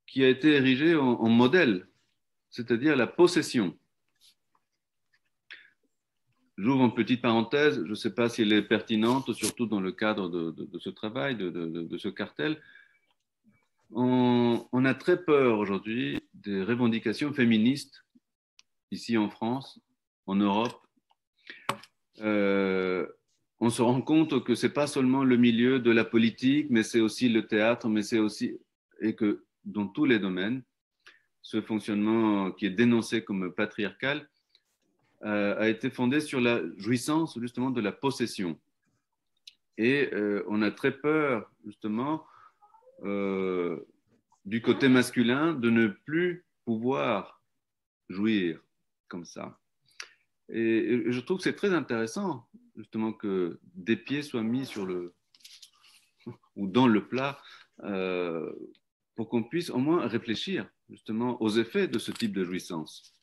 qui a été érigé en modèle, c'est-à-dire la possession. J'ouvre une petite parenthèse, je ne sais pas si elle est pertinente, surtout dans le cadre de ce travail, de ce cartel. On a très peur aujourd'hui des revendications féministes ici en France, en Europe. On se rend compte que ce n'est pas seulement le milieu de la politique, mais c'est aussi le théâtre, mais c'est aussi, et que dans tous les domaines, ce fonctionnement qui est dénoncé comme patriarcal a été fondé sur la jouissance justement de la possession. Et on a très peur justement du côté masculin de ne plus pouvoir jouir comme ça. Et je trouve que c'est très intéressant justement que des pieds soient mis sur le ou dans le plat pour qu'on puisse au moins réfléchir justement aux effets de ce type de jouissance.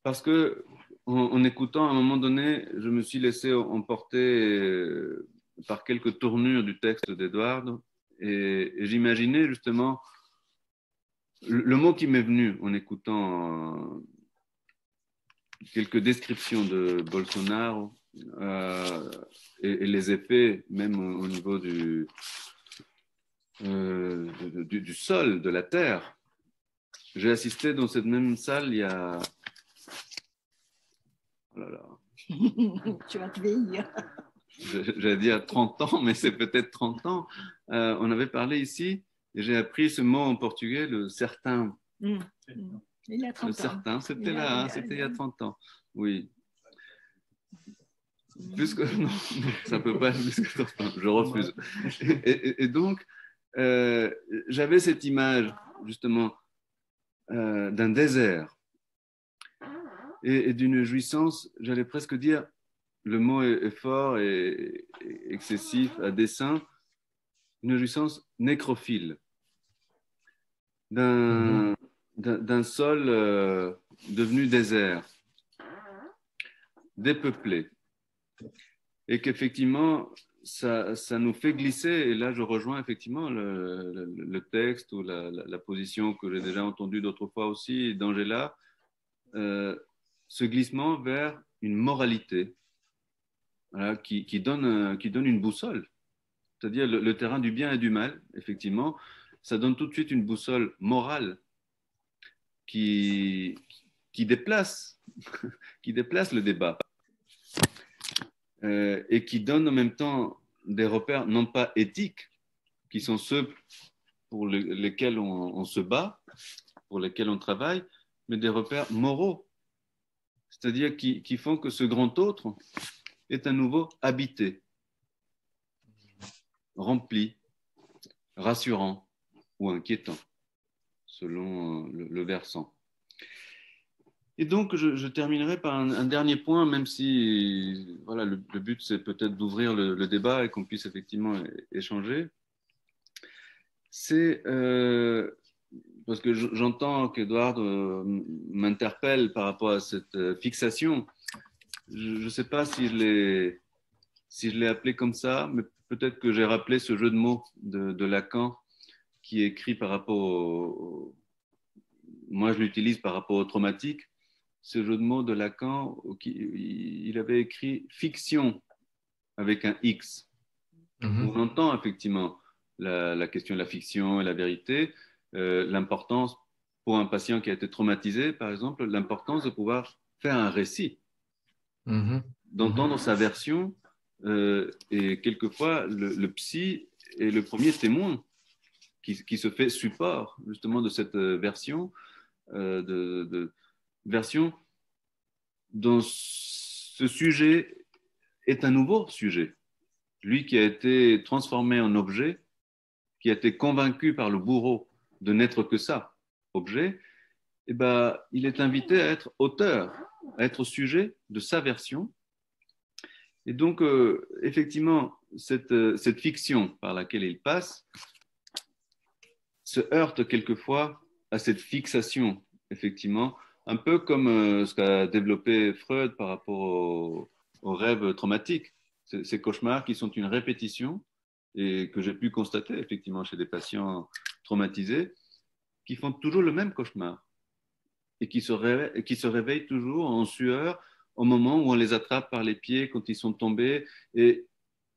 Parce que en écoutant à un moment donné, je me suis laissé emporter par quelques tournures du texte d'Edouard et j'imaginais justement le mot qui m'est venu en écoutant quelques descriptions de Bolsonaro et les effets même au niveau du sol, de la terre. J'ai assisté dans cette même salle il y a... Oh là là. Tu vas te vieillir. J'allais dire 30 ans, mais c'est peut-être 30 ans. On avait parlé ici, et j'ai appris ce mot en portugais, le certain. Il y a 30 ans. Le certain, c'était là, hein, c'était il y a 30 ans. Oui. Plus que... Non, ça ne peut pas être plus que 30 ans, je refuse. Et donc, j'avais cette image, justement, d'un désert et d'une jouissance, j'allais presque dire, le mot est fort et excessif à dessein, une jouissance nécrophile d'un sol devenu désert, dépeuplé, et qu'effectivement ça nous fait glisser, et là je rejoins effectivement le texte ou la position que j'ai déjà entendue d'autres fois aussi d'Angela, ce glissement vers une moralité. Voilà, qui donne une boussole, c'est-à-dire le terrain du bien et du mal, effectivement, ça donne tout de suite une boussole morale qui déplace, qui déplace le débat et qui donne en même temps des repères non pas éthiques, qui sont ceux pour lesquels on se bat, pour lesquels on travaille, mais des repères moraux, c'est-à-dire qui font que ce grand autre est à nouveau habité, rempli, rassurant ou inquiétant, selon le versant. Et donc, je terminerai par un dernier point, même si voilà, le but, c'est peut-être d'ouvrir le débat et qu'on puisse effectivement échanger. C'est parce que j'entends qu'Edouard m'interpelle par rapport à cette fixation. Je ne sais pas si je l'ai appelé comme ça, mais peut-être que j'ai rappelé ce jeu de mots de Lacan qui est écrit par rapport moi je l'utilise par rapport au traumatique, ce jeu de mots de Lacan, il avait écrit fiction avec un X. On entend effectivement la question de la fiction et la vérité, l'importance pour un patient qui a été traumatisé, par exemple, l'importance de pouvoir faire un récit, d'entendre sa version, et quelquefois le psy est le premier témoin qui se fait support justement de cette version, version dont ce sujet est un nouveau sujet. Lui qui a été transformé en objet, qui a été convaincu par le bourreau de n'être que ça, objet, eh ben, il est invité à être auteur, à être sujet de sa version. Et donc, effectivement, cette fiction par laquelle il passe se heurte quelquefois à cette fixation, effectivement, un peu comme ce qu'a développé Freud par rapport aux rêves traumatiques, ces cauchemars qui sont une répétition et que j'ai pu constater effectivement chez des patients traumatisés qui font toujours le même cauchemar et qui se réveillent toujours en sueur au moment où on les attrape par les pieds quand ils sont tombés, et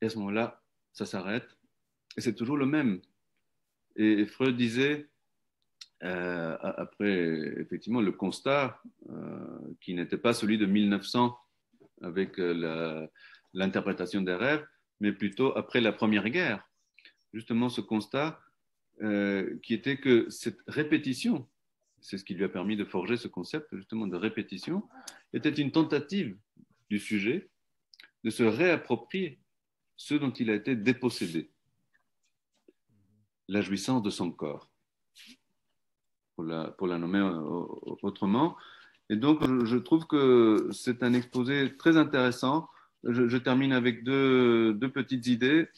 à ce moment-là, ça s'arrête et c'est toujours le même. Et Freud disait, après effectivement le constat qui n'était pas celui de 1900 avec l'interprétation des rêves, mais plutôt après la Première Guerre, justement ce constat qui était que cette répétition, c'est ce qui lui a permis de forger ce concept justement de répétition, était une tentative du sujet de se réapproprier ce dont il a été dépossédé, la jouissance de son corps, pour la nommer autrement. Et donc, je trouve que c'est un exposé très intéressant. Je termine avec deux petites idées,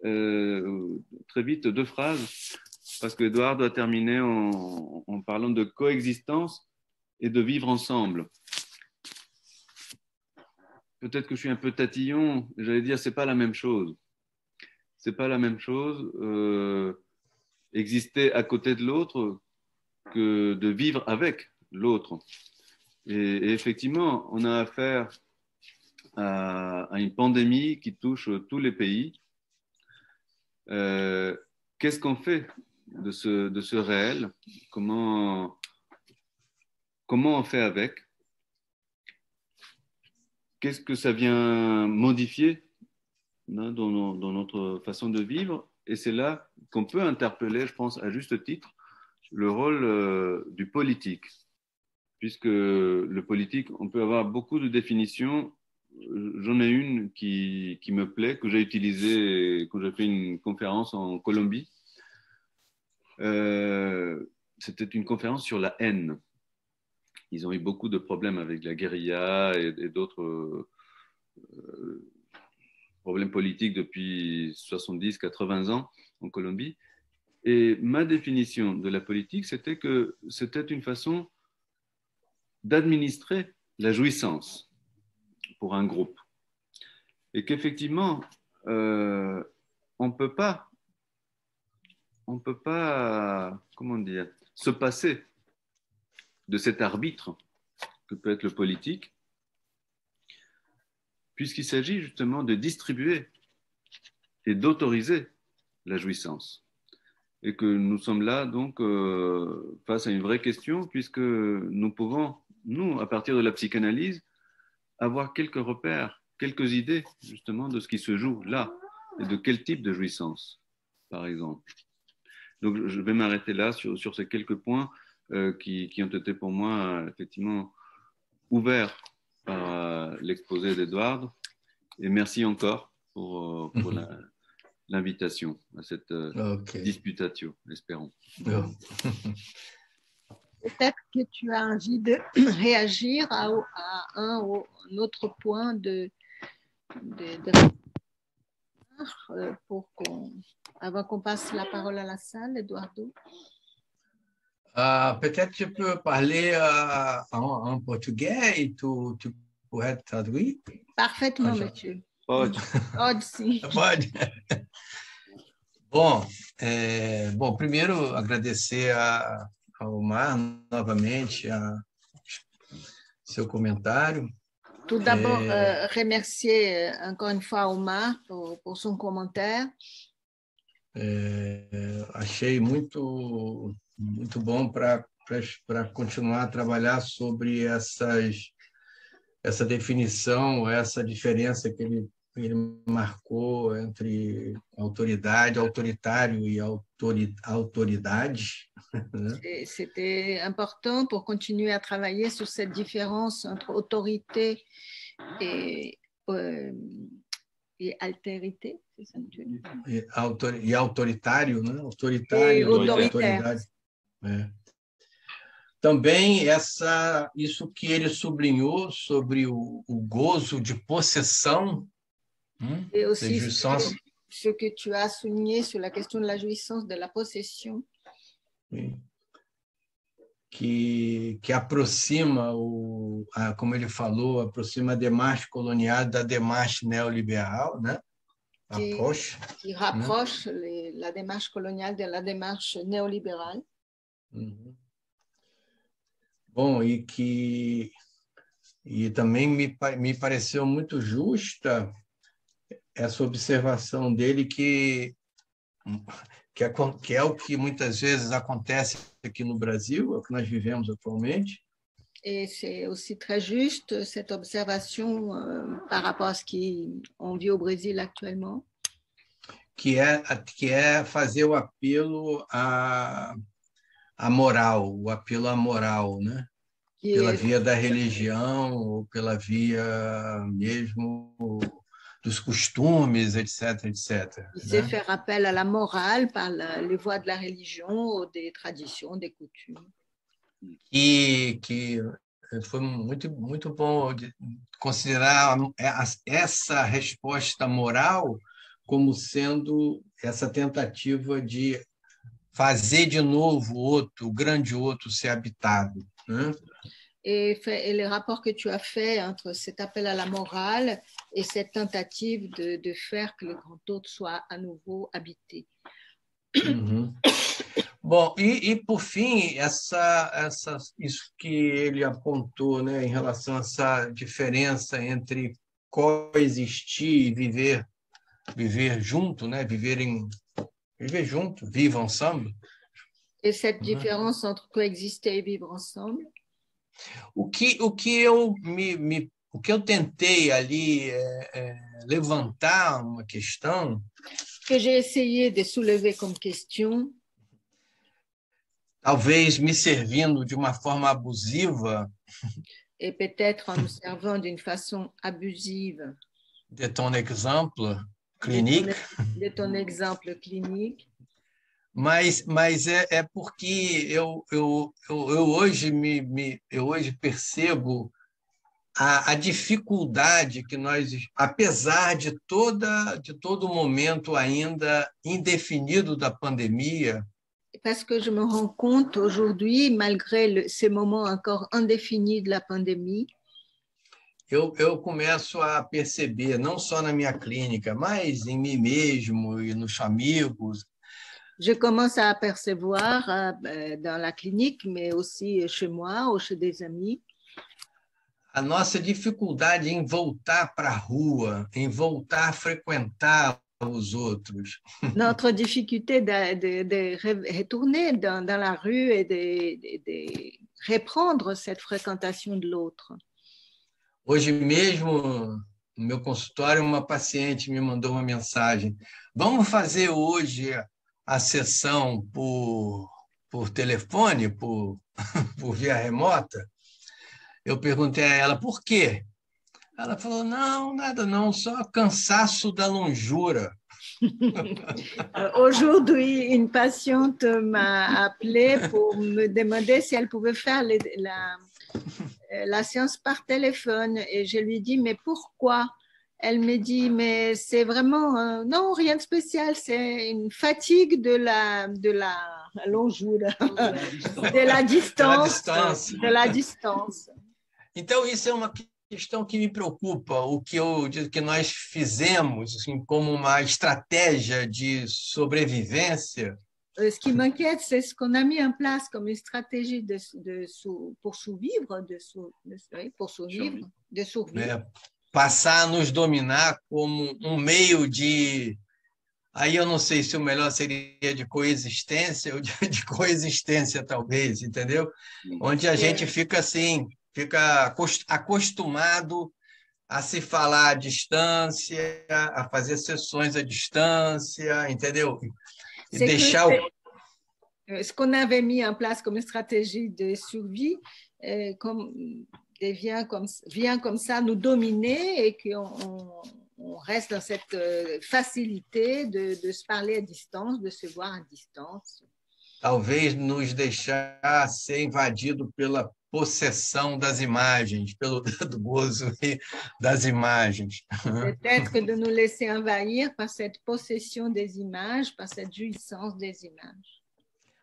très vite, 2 phrases, parce que Édouard doit terminer en parlant de coexistence et de vivre ensemble. Peut-être que je suis un peu tatillon, j'allais dire, c'est pas la même chose. C'est pas la même chose exister à côté de l'autre que de vivre avec l'autre. Et effectivement, on a affaire à une pandémie qui touche tous les pays. Qu'est-ce qu'on fait de ce réel? Comment on fait avec? Qu'est-ce que ça vient modifier dans notre façon de vivre? Et c'est là qu'on peut interpeller, je pense, à juste titre, le rôle du politique. Puisque le politique, on peut avoir beaucoup de définitions. J'en ai une qui me plaît, que j'ai utilisée quand j'ai fait une conférence en Colombie. C'était une conférence sur la haine. Ils ont eu beaucoup de problèmes avec la guérilla et d'autres problèmes politiques depuis 70, 80 ans en Colombie. Et ma définition de la politique, c'était que c'était une façon d'administrer la jouissance pour un groupe. Et qu'effectivement, on peut pas, comment dire, se passer de cet arbitre que peut être le politique, puisqu'il s'agit justement de distribuer et d'autoriser la jouissance. Et que nous sommes là donc face à une vraie question, puisque nous pouvons, nous, à partir de la psychanalyse, avoir quelques repères, quelques idées justement de ce qui se joue là et de quel type de jouissance, par exemple. Donc je vais m'arrêter là sur ces quelques points qui ont été pour moi effectivement ouverts par l'exposé d'Edouard. Et merci encore pour l'invitation à cette disputatio, espérons. Peut-être que tu as envie de réagir à un ou un autre point avant qu'on passe la parole à la salle, Eduardo. Peut-être je peux parler en portugais et tu pourrais traduire? Parfaitement, monsieur. Pode. Pode, sim. Pode. Bom, primeiro agradecer ao Omar novamente seu comentário. Tout d'abord, remercier encore une fois Omar pour son commentaire. Achei muito bom para continuar a trabalhar sobre essa definição, essa diferença que ele marcou entre autoridade, autoritário e autoridade. C'était important pour continuer à travailler sur cette différence entre autorité et altérité, c'est ça que tu veux dire? E autoritário, né? Autoritário e autoridade. Também isso que ele sublinhou sobre o gozo de possessão. Et aussi ce que tu as souligné sur la question de la jouissance de la possession. Que aproxima, como ele falou, aproxima a démarche colonial da démarche neoliberal, né? Qui rapproche la démarche coloniale de la démarche néolibérale. Bom, e também me pareceu muito justa essa observação dele que é o que muitas vezes acontece aqui no Brasil, é o que nós vivemos atualmente. Et c'est aussi très juste cette observation par rapport à ce qu'on vit au Brésil actuellement. Que é fazer o apelo à moral, o apelo à moral, né? Pela via da religião ou pela via mesmo dos costumes, etc., etc. C'est faire appel à la morale par les voies de la religion ou des traditions, des coutumes. Que foi muito bom considerar essa resposta moral como sendo essa tentativa de fazer de novo o grande outro ser habitado, né? Et le rapport que tu as fait entre cet appel à la morale et cette tentative de faire que le grand autre soit à nouveau habité. Bom, e por fim, isso que ele apontou, né, em relação a essa diferença entre coexistir e viver junto, né, viver junto, vivre ensemble. Et cette différence entre coexister et vivre ensemble. O que eu tentei ali levantar uma questão. Que j'ai essayé de soulever comme question. Talvez me servindo de uma forma abusiva. Et peut-être en me servant d'une façon abusive. De ton exemple clinique. De ton exemple clinique. Mas é porque eu hoje percebo a dificuldade que nós, apesar de todo momento ainda indefinido da pandemia, parce que je me rends compte aujourd'hui, malgré ces moments encore indéfinis de la pandémie, eu começo a perceber, não só na minha clínica, mas em mim mesmo e nos amigos. Je commence à apercevoir dans la clinique, mais aussi chez moi ou chez des amis. A nossa dificuldade em voltar para a rua, em voltar a frequentar os outros. Notre difficulté de retourner dans la rue et de reprendre cette fréquentation de l'autre. Hoje mesmo, no meu consultório, uma paciente me mandou uma mensagem. Vamos fazer hoje a sessão por telefone, por via remota? Eu perguntei a ela por quê. Ela falou, não, nada não, só cansaço da longura. Aujourd'hui, une patiente m'a appelé pour me demander si elle pouvait faire la séance par téléphone. Et je lui dis, mais pourquoi? Elle me dit, mais c'est vraiment, non, rien de spécial, c'est une fatigue de la longura, de la distance. Então, isso é uma questão que me preocupa, o que nós fizemos assim, como uma estratégia de sobrevivência. Ce qui m'inquiète, c'est ce qu'on a mis en place comme une stratégie pour survivre, de survie. Passar a nos dominar como meio de... Aí eu não sei se o melhor seria de coexistência ou de coexistência, talvez, entendeu? Onde a gente fica assim, fica acostumado a se falar à distância, a fazer sessões à distância, entendeu? E deixar ce qu'on avait mis en place comme stratégie de survie vient comme ça nous dominer et qu'on reste dans cette facilité de se parler à distance, de se voir à distance. Talvez nos deixar ser invadido pela possessão das imagens, pelo do gozo das imagens. Peut-être de nous laisser envahir par cette possession des images, par cette jouissance des images.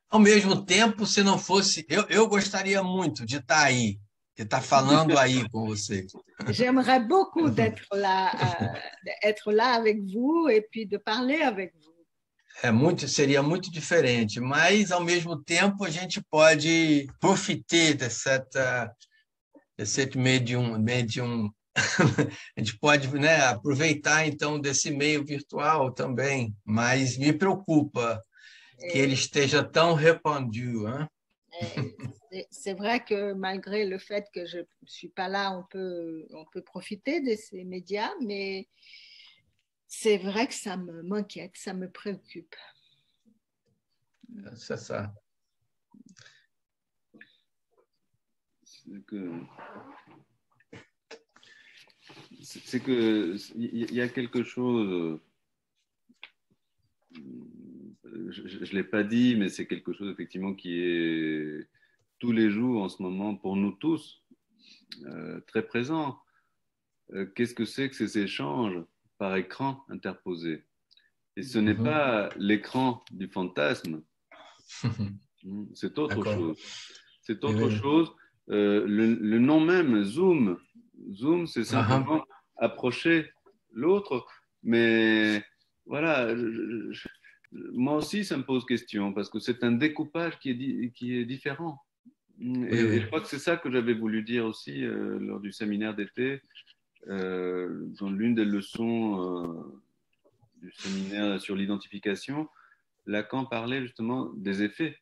Ao mesmo tempo, se não fosse... Eu gostaria muito de estar aí, de estar falando aí com vocês. J'aimerais beaucoup d'être là avec vous et puis de parler avec vous. Seria muito diferente, mas, ao mesmo tempo, a gente pode profiter desse médium. A gente pode, né, aproveitar, então, desse meio virtual também, mas me preocupa que ele esteja tão répandu. Hein? C'est vrai que malgré le fait que je ne suis pas là, on peut profiter de ces médias, mais c'est vrai que ça m'inquiète, ça me préoccupe. C'est ça. C'est que il y a quelque chose, je ne l'ai pas dit, mais c'est quelque chose effectivement qui est tous les jours en ce moment pour nous tous très présent. Qu'est-ce que c'est que ces échanges par écran interposé? Et ce n'est pas l'écran du fantasme, c'est autre chose. C'est autre chose. Le nom même, Zoom. Zoom, c'est simplement approcher l'autre. Mais voilà, moi aussi, ça me pose question parce que c'est un découpage qui est différent. Et je crois que c'est ça que j'avais voulu dire aussi lors du séminaire d'été, dans l'une des leçons du séminaire sur l'identification. Lacan parlait justement des effets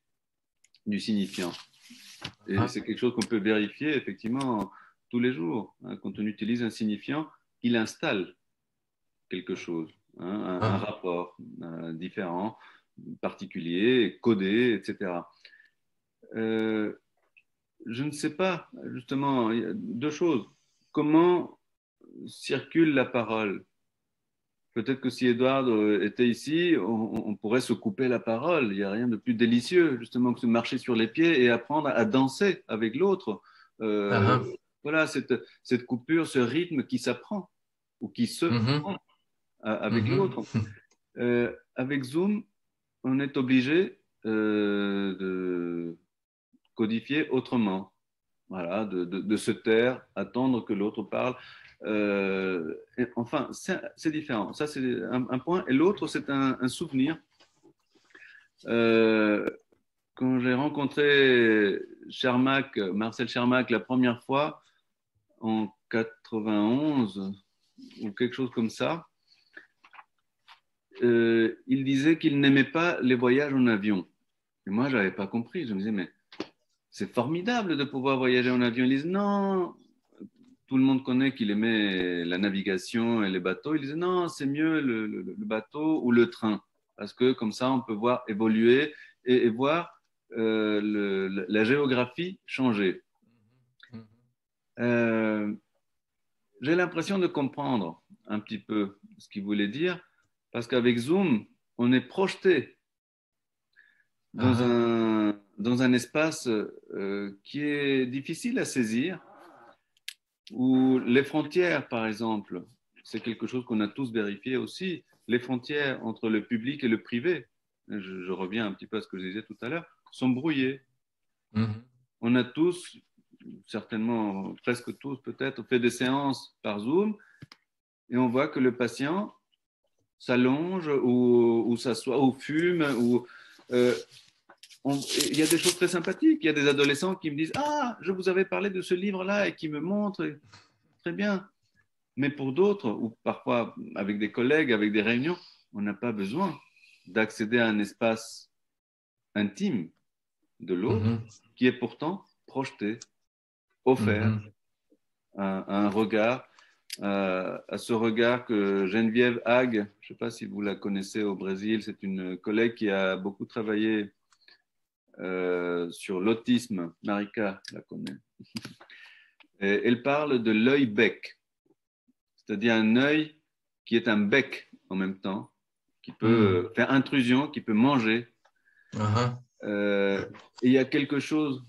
du signifiant. Et c'est quelque chose qu'on peut vérifier effectivement tous les jours. Quand on utilise un signifiant, il installe quelque chose, un rapport différent, particulier, codé, etc. Je ne sais pas, justement, il y a deux choses. Comment circule la parole? Peut-être que si Edouard était ici, on pourrait se couper la parole. Il n'y a rien de plus délicieux, justement, que de marcher sur les pieds et apprendre à danser avec l'autre. Voilà, cette coupure, ce rythme qui s'apprend ou qui se prend avec l'autre. Avec Zoom, on est obligé de codifier autrement. Voilà, de se taire, attendre que l'autre parle. Enfin, c'est différent. Ça, c'est un point. Et l'autre, c'est un souvenir. Quand j'ai rencontré Marcel Chermak la première fois, en 91 ou quelque chose comme ça, il disait qu'il n'aimait pas les voyages en avion. Et moi, je n'avais pas compris. Je me disais, mais c'est formidable de pouvoir voyager en avion. Il disait, non, tout le monde connaît qu'il aimait la navigation et les bateaux. Il disait, non, c'est mieux le bateau ou le train. Parce que comme ça, on peut voir évoluer et voir la géographie changer. J'ai l'impression de comprendre un petit peu ce qu'il voulait dire, parce qu'avec Zoom, on est projeté dans un espace qui est difficile à saisir, où les frontières, par exemple, c'est quelque chose qu'on a tous vérifié aussi, les frontières entre le public et le privé, je reviens un petit peu à ce que je disais tout à l'heure, sont brouillées. On a tous, certainement presque tous peut-être, fait des séances par Zoom et on voit que le patient s'allonge ou s'assoit ou fume, ou euh, il y a des choses très sympathiques. Il y a des adolescents qui me disent « Ah, je vous avais parlé de ce livre-là » et qui me montrent. Très bien. Mais pour d'autres, ou parfois avec des collègues, avec des réunions, on n'a pas besoin d'accéder à un espace intime de l'autre qui est pourtant projeté, offert à un regard, à ce regard que Geneviève Hague, je ne sais pas si vous la connaissez au Brésil, c'est une collègue qui a beaucoup travaillé sur l'autisme. Marika la connaît. Et elle parle de l'œil-bec, c'est-à-dire un œil qui est un bec en même temps, qui peut faire intrusion, qui peut manger. Et il y a quelque chose,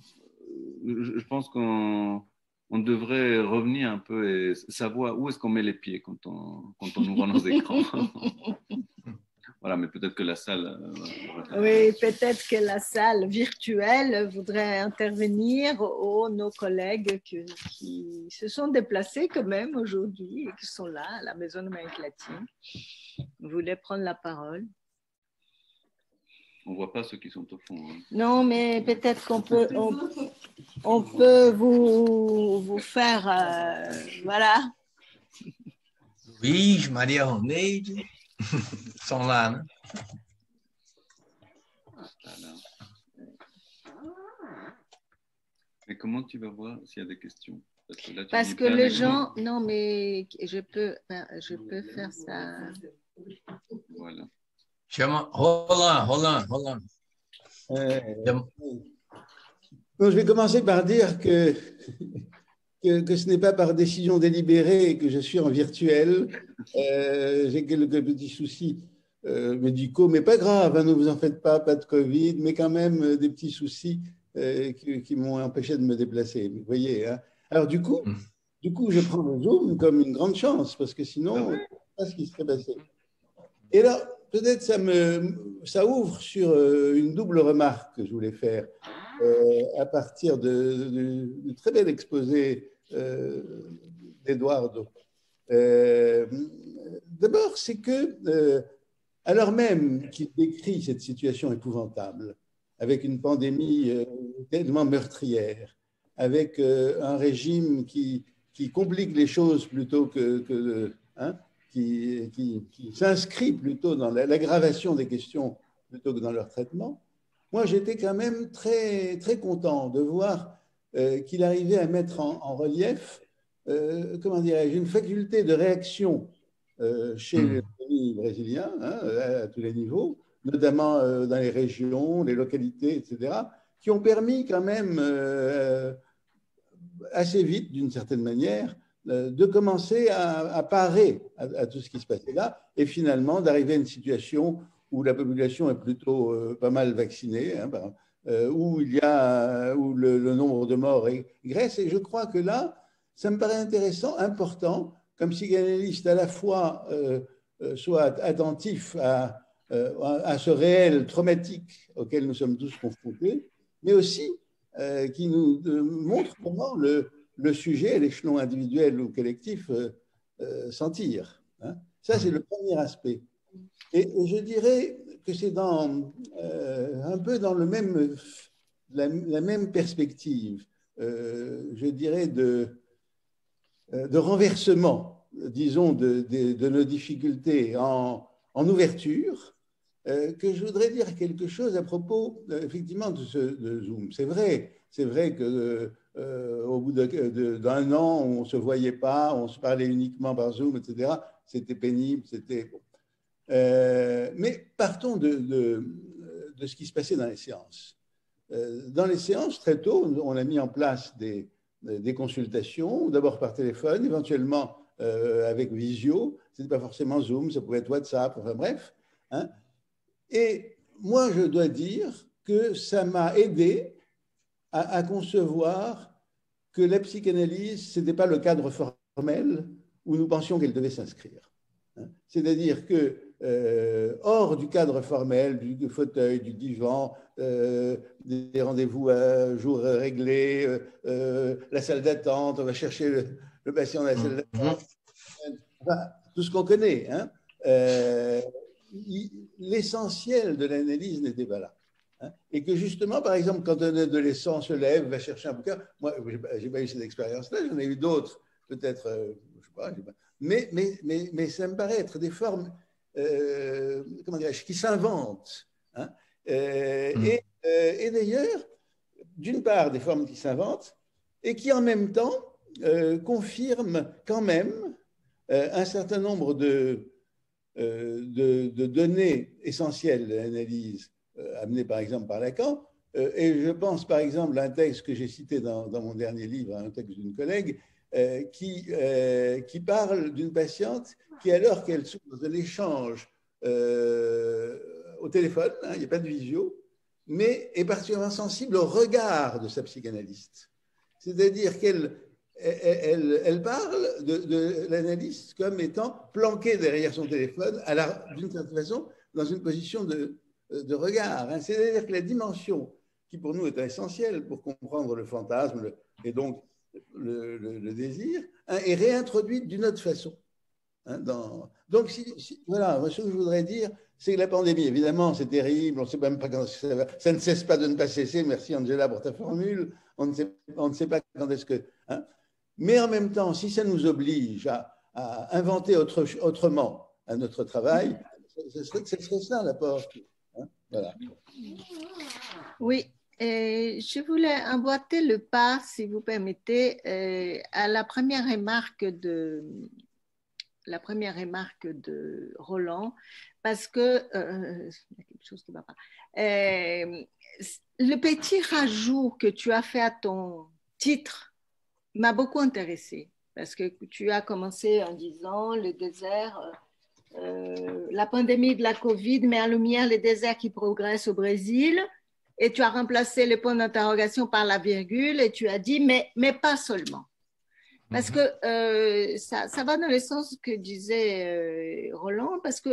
je pense qu'on devrait revenir un peu et savoir où est-ce qu'on met les pieds quand on ouvre nos écrans. Voilà, mais peut-être que la salle... Oui, peut-être que la salle virtuelle voudrait intervenir, ou nos collègues qui se sont déplacés quand même aujourd'hui et qui sont là à la Maison d'Amérique latine. Vous voulez prendre la parole? On ne voit pas ceux qui sont au fond. Hein. Non, mais peut-être qu'on peut, on peut vous faire, voilà. Luís, Maria Roneide, sont là. Né? Mais comment tu vas voir s'il y a des questions? Parce que les gens, non, mais je peux faire ça. Voilà. Roland. Je vais commencer par dire que ce n'est pas par décision délibérée que je suis en virtuel. J'ai quelques petits soucis médicaux, mais pas grave, hein, ne vous en faites pas de Covid, mais quand même des petits soucis qui m'ont empêché de me déplacer. Vous voyez, hein. Alors du coup, je prends le Zoom comme une grande chance, parce que sinon, je ne sais pas ce qui serait passé. Et là, peut-être ça ouvre sur une double remarque que je voulais faire à partir du très bel exposé d'Eduardo. D'abord, c'est que, alors même qu'il décrit cette situation épouvantable, avec une pandémie tellement meurtrière, avec un régime qui complique les choses plutôt hein, qui s'inscrit plutôt dans l'aggravation des questions plutôt que dans leur traitement, moi j'étais quand même très, très content de voir qu'il arrivait à mettre en relief, comment dirais-je, une faculté de réaction chez les pays brésiliens, hein, à tous les niveaux, notamment dans les régions, les localités, etc., qui ont permis quand même assez vite, d'une certaine manière, de commencer à parer à tout ce qui se passait là, et finalement d'arriver à une situation où la population est plutôt pas mal vaccinée, hein, où le nombre de morts régresse. Et je crois que là, ça me paraît intéressant, important, comme psychanalyste à la fois soit attentif à ce réel traumatique auquel nous sommes tous confrontés, mais aussi qui nous montre comment le sujet, à l'échelon individuel ou collectif, s'en tire. Hein. Ça, c'est le premier aspect. Et je dirais que c'est un peu dans la même perspective, je dirais, de renversement, disons, de nos difficultés en ouverture, que je voudrais dire quelque chose à propos, effectivement, de Zoom. C'est vrai que au bout d'un an, on ne se voyait pas, on se parlait uniquement par Zoom, etc. C'était pénible, c'était... mais partons de ce qui se passait dans les séances. Dans les séances, très tôt, on a mis en place des consultations, d'abord par téléphone, éventuellement avec visio. Ce n'était pas forcément Zoom, ça pouvait être WhatsApp, enfin bref. Hein. Et moi, je dois dire que ça m'a aidé à concevoir que la psychanalyse, ce n'était pas le cadre formel où nous pensions qu'elle devait s'inscrire. Hein. C'est-à-dire que, hors du cadre formel, du fauteuil, du divan, des rendez-vous à jour réglés, la salle d'attente, on va chercher le patient dans la salle d'attente, enfin, tout ce qu'on connaît, hein, l'essentiel de l'analyse n'était pas là. hein, et que justement, par exemple, quand un adolescent se lève, va chercher un bouquin, moi, je n'ai pas eu cette expérience-là, j'en ai eu d'autres, peut-être, je sais pas, mais ça me paraît être des formes, comment dirais-je, qui s'inventent. Hein, et d'ailleurs, d'une part, des formes qui s'inventent, et qui en même temps confirment quand même un certain nombre de données essentielles de l'analyse amenées par exemple par Lacan. Et je pense par exemple à un texte que j'ai cité dans mon dernier livre, un texte d'une collègue, qui parle d'une patiente qui, alors qu'elle souffre d'un échange au téléphone, hein, il n'y a pas de visio, mais est particulièrement sensible au regard de sa psychanalyste. C'est-à-dire qu'elle parle de l'analyste comme étant planqué derrière son téléphone, d'une certaine façon, dans une position de regard. Hein. C'est-à-dire que la dimension qui pour nous est essentielle pour comprendre le fantasme et donc le désir, hein, est réintroduite d'une autre façon. Hein, donc, voilà, ce que je voudrais dire, c'est que la pandémie, évidemment, c'est terrible, on ne sait même pas quand ça va, ça ne cesse pas de ne pas cesser, merci Angela pour ta formule, on ne sait pas quand est-ce que... Hein, mais en même temps, si ça nous oblige à inventer autrement à notre travail, ce serait ça l'apport. Hein, voilà. Oui, je voulais emboîter le pas, si vous permettez, à la première remarque de Roland, parce que il y a quelque chose qui ne va pas. Le petit rajout que tu as fait à ton titre m'a beaucoup intéressée, parce que tu as commencé en disant le désert, la pandémie de la Covid met en lumière les déserts qui progressent au Brésil, et tu as remplacé le point d'interrogation par la virgule, et tu as dit mais pas seulement. Parce que ça va dans le sens que disait Roland, parce que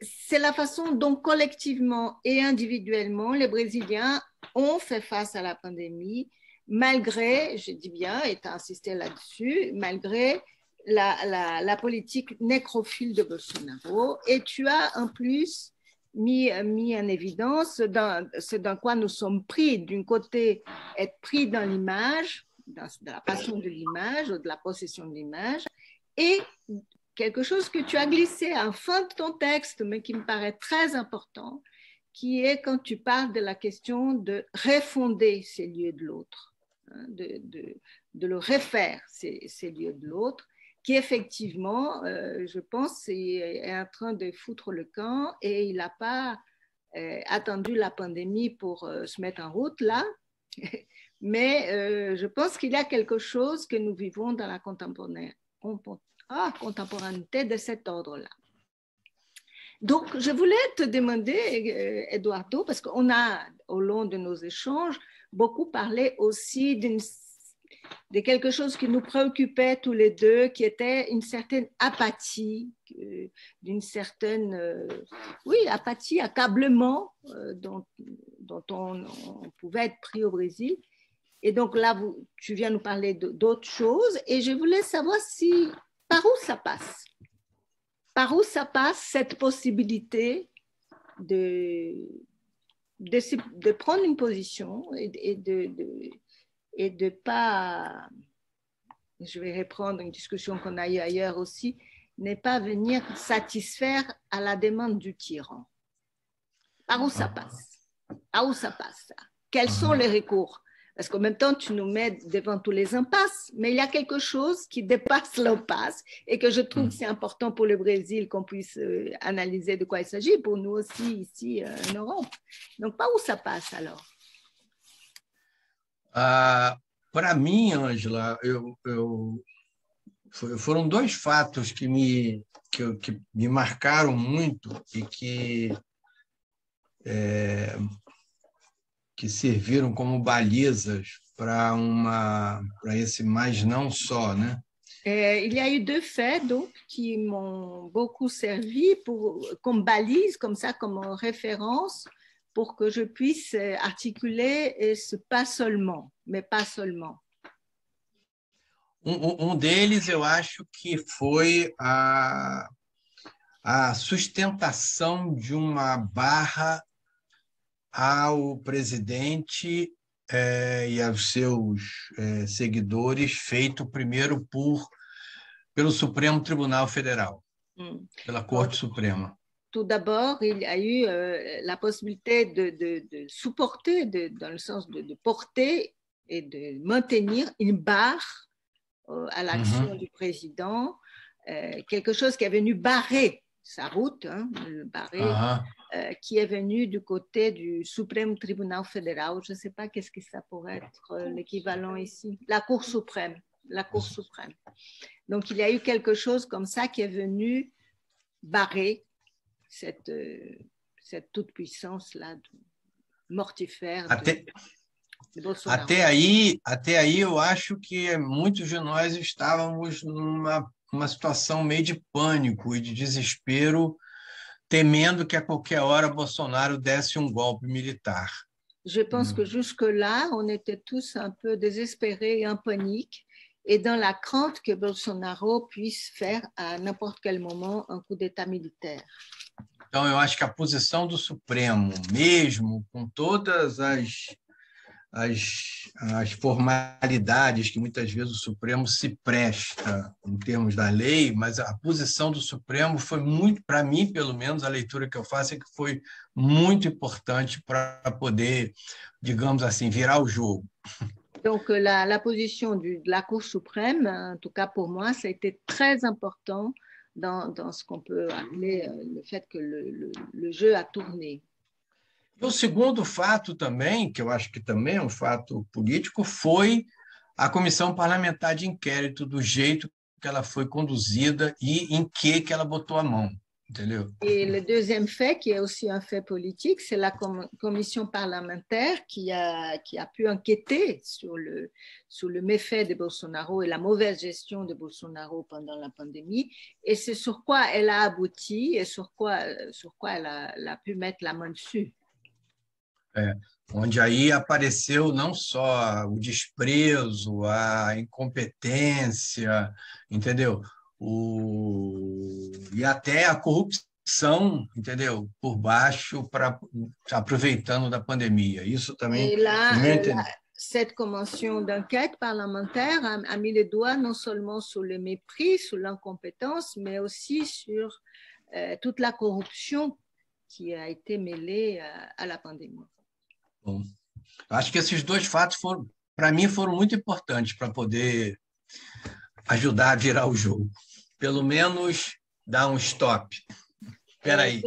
c'est la façon dont collectivement et individuellement les Brésiliens ont fait face à la pandémie, malgré, je dis bien, et tu as insisté là-dessus, malgré la politique nécrophile de Bolsonaro. Et tu as en plus mis en évidence ce dans quoi nous sommes pris. D'un côté, être pris dans l'image, de la passion de l'image ou de la possession de l'image, et quelque chose que tu as glissé à la fin de ton texte, mais qui me paraît très important, qui est quand tu parles de la question de refonder ces lieux de l'autre, hein, de le refaire, ces lieux de l'autre, qui effectivement, je pense, est en train de foutre le camp, et il n'a pas attendu la pandémie pour se mettre en route là. Mais je pense qu'il y a quelque chose que nous vivons dans la contemporanéité de cet ordre-là. Donc, je voulais te demander, Eduardo, parce qu'on a, au long de nos échanges, beaucoup parlé aussi de quelque chose qui nous préoccupait tous les deux, qui était une certaine apathie, d'une certaine apathie, accablement dont on pouvait être pris au Brésil. Et donc là, tu viens nous parler d'autres choses, et je voulais savoir par où ça passe. Par où ça passe cette possibilité de prendre une position et de pas, je vais reprendre une discussion qu'on a eue ailleurs aussi, n'est pas venir satisfaire à la demande du tyran. Par où ça passe? Par où ça passe? Quels sont les recours? Parce qu'en même temps, tu nous mets devant tous les impasses, mais il y a quelque chose qui dépasse l'impasse et que je trouve que c'est important pour le Brésil qu'on puisse analyser de quoi il s'agit, pour nous aussi ici en Europe. Donc, par où ça passe alors? Para mim, Ângela, foram dois fatos que me marcaram muito e que serviram como balizas para esse mais não só, né? Il y a eu deux faits donc, qui m'ont beaucoup servi comme balise, comme ça, comme référence, pour que je puisse articuler ce pas seulement, mais pas seulement. Deles, eu acho que foi a a sustentação de uma barra ao presidente e aos seus seguidores, feito primeiro pelo Supremo Tribunal Federal, pela Corte Suprême. Tout d'abord, il y a eu la possibilité de supporter, dans le sens de porter et de maintenir une barre à l'action du président, quelque chose qui est venu barrer sa route, qui est venu du côté du Suprême Tribunal Fédéral. Je ne sais pas qu'est-ce que ça pourrait être l'équivalent ici. La Cour suprême. La Cour suprême. Donc, il y a eu quelque chose comme ça qui est venu barrer cette toute-puissance-là mortifère de Bolsonaro. Até aí, eu acho que muitos de nós estávamos numa situação meio de pânico e de desespero, temendo que a qualquer hora Bolsonaro desse golpe militar. Je pense que jusque-là, on était tous un peu désespérés et en panique, et dans la crainte que Bolsonaro puisse faire à n'importe quel moment un coup d'État militaire. Então, eu acho que a posição do Supremo, mesmo com todas as formalidades que muitas vezes o Supremo se presta em termos da lei, mas a posição do Supremo foi muito, para mim, pelo menos, a leitura que eu faço é que foi muito importante para poder, digamos assim, virar o jogo. Donc, la position de la Cour suprême, en tout cas pour moi, ça a été très important dans ce qu'on peut appeler le fait que le jeu a tourné. E o segundo fato também, que eu acho que também é um fato político, foi a comissão parlamentar de inquérito, do jeito que ela foi conduzida e em que ela botou a mão, entendeu? Et le deuxième fait, qui est aussi un fait politique, c'est la commission parlementaire qui a pu enquêter sur le méfait de Bolsonaro et la mauvaise gestion de Bolsonaro pendant la pandémie, et c'est sur quoi elle a abouti et sur quoi elle a pu mettre la main dessus. Onde aí apareceu não só o desprezo, a incompetência, entendeu? E até a corrupção, entendeu? Por baixo, aproveitando da pandemia. Isso também... Cette commission d'enquête parlementaire a mis le doigt non seulement sur le mépris, sur l'incompétence, mais aussi sur toute la corruption qui a été mêlée à la pandémie. Bom, acho que esses dois fatos, para mim, foram muito importantes para poder ajudar a virar o jogo. Pelo menos dar stop. Espera aí.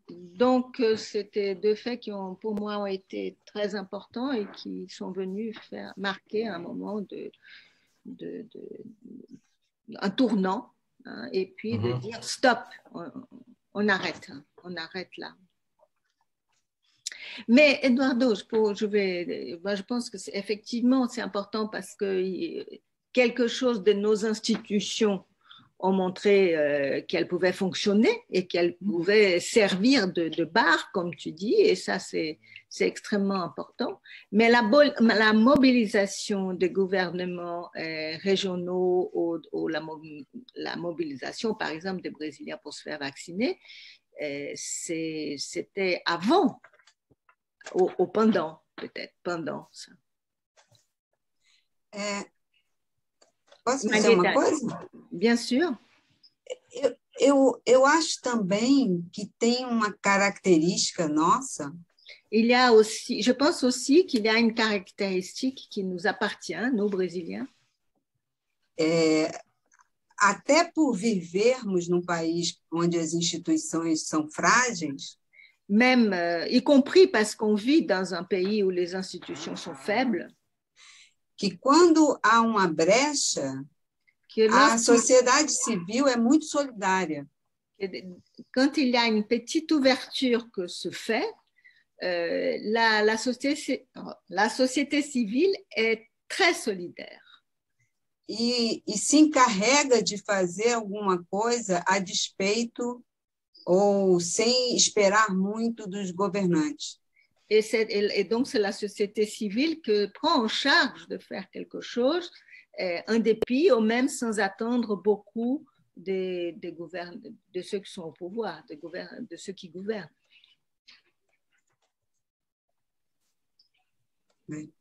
Donc, c'était deux faits qui, pour moi, ont été très importants et qui sont venus marquer un moment un tournant, hein, et puis de dire stop, on arrête là. Mais Eduardo, je pense que effectivement c'est important parce que quelque chose de nos institutions ont montré qu'elles pouvaient fonctionner et qu'elles pouvaient servir de barre, comme tu dis, et ça c'est extrêmement important. Mais la mobilisation des gouvernements régionaux ou la mobilisation, par exemple, des Brésiliens pour se faire vacciner, c'était avant. Ou pendant, peut-être, pendant ça. Posso dizer uma coisa? Bien sûr. Eu acho também que tem uma característica nossa. Il y a aussi, je pense aussi qu'il y a une caractéristique qui nous appartient, nous, Brésiliens. Até por vivermos num país onde as instituições são frágeis, même, y compris parce qu'on vit dans un pays où les institutions sont faibles, que quando há uma brecha, a sociedade civil é muito solidária. Quand il y a une petite ouverture que se fait, la société civile est très solidaire. E se encarrega de fazer alguma coisa a despeito ou sem esperar muito dos governantes. Et donc, c'est la société civile qui prend en charge de faire quelque chose, en dépit ou même sans attendre beaucoup de ceux qui sont au pouvoir, de ceux qui gouvernent. Oui.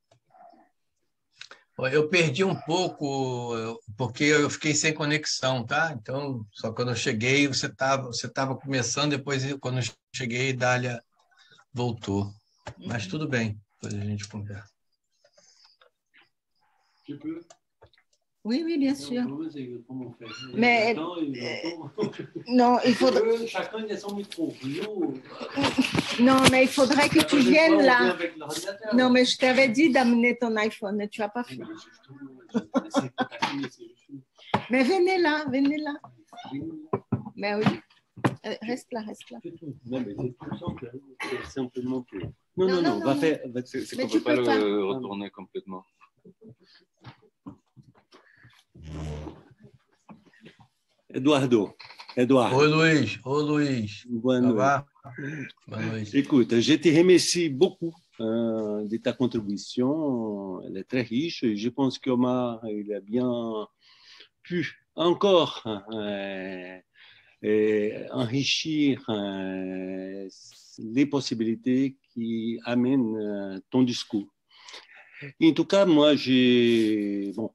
Eu perdi um pouco, porque eu fiquei sem conexão, tá? Então, só quando eu cheguei, você tava começando, depois, quando eu cheguei, Dália voltou. Mas tudo bem, depois a gente conversa. Je peux? Oui, oui, bien sûr. Comment on fait? Mais non, il faudrait. Chacun il a son micro. Nous, non, mais il faudrait que tu viennes on vient là. avec l'ordinateur. Non, mais je t'avais dit d'amener ton iPhone et tu n'as pas fait. Mais venez là, venez là. Mais oui. Reste là, reste là. Non, mais c'est tout simple. C'est simplement que. Non, Non, va faire. C'est Mais qu'on tu ne peut peux pas pas. le retourner complètement. Eduardo. Oi, Luiz. Oi, Luiz. Boa Ça noite. va? Boa noite. Écoute, je te remercie beaucoup de ta contribution. Elle est très riche. Je pense qu'Omar il a bien pu encore enrichir les possibilités qui amènent ton discours. En tout cas, moi, bon,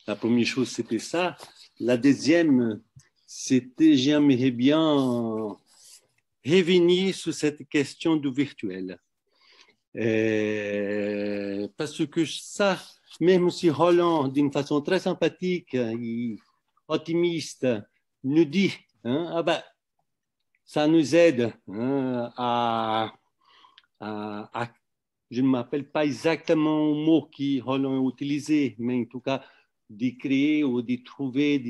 la première chose, c'était ça. La deuxième, c'était j'aimerais bien revenir sur cette question du virtuel. Parce que ça, même si Roland, d'une façon très sympathique et optimiste, nous dit, ah ben, ça nous aide à je ne m'appelle pas exactement le mot que Roland a utilisé, mais en tout cas, de créer ou de trouver de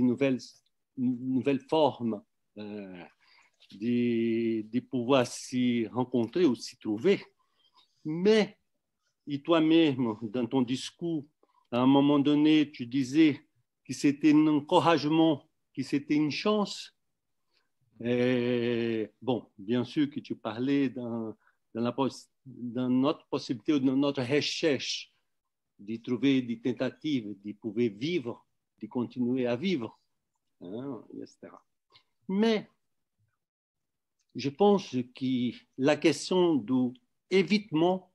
nouvelles formes de pouvoir s'y rencontrer ou s'y trouver. Mais, et toi-même, dans ton discours, à un moment donné, tu disais que c'était un encouragement, que c'était une chance. Et, bon, bien sûr que tu parlais dans notre possibilité, dans notre recherche de trouver des tentatives, de pouvoir vivre, de continuer à vivre, etc. Mais je pense que la question du évitement,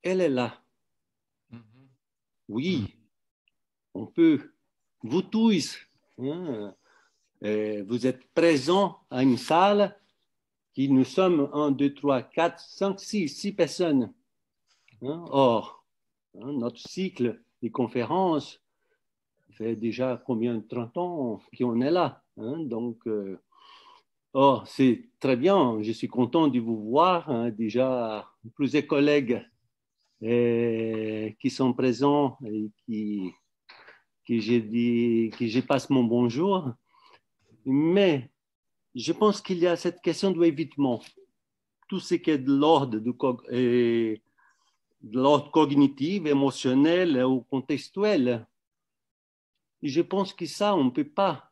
elle est là. Oui, on peut, vous tous, vous êtes présents à une salle qui nous sommes 1, 2, 3, 4, 5, 6 personnes. Or, notre cycle de conférences fait déjà combien de 30 ans qu'on est là. Donc, or, c'est très bien, je suis content de vous voir, déjà plusieurs collègues qui sont présents et que je passe mon bonjour. Mais je pense qu'il y a cette question de l'évitement. Tout ce qui est de l'ordre cognitif, émotionnel ou contextuel. Et je pense que ça, on ne peut pas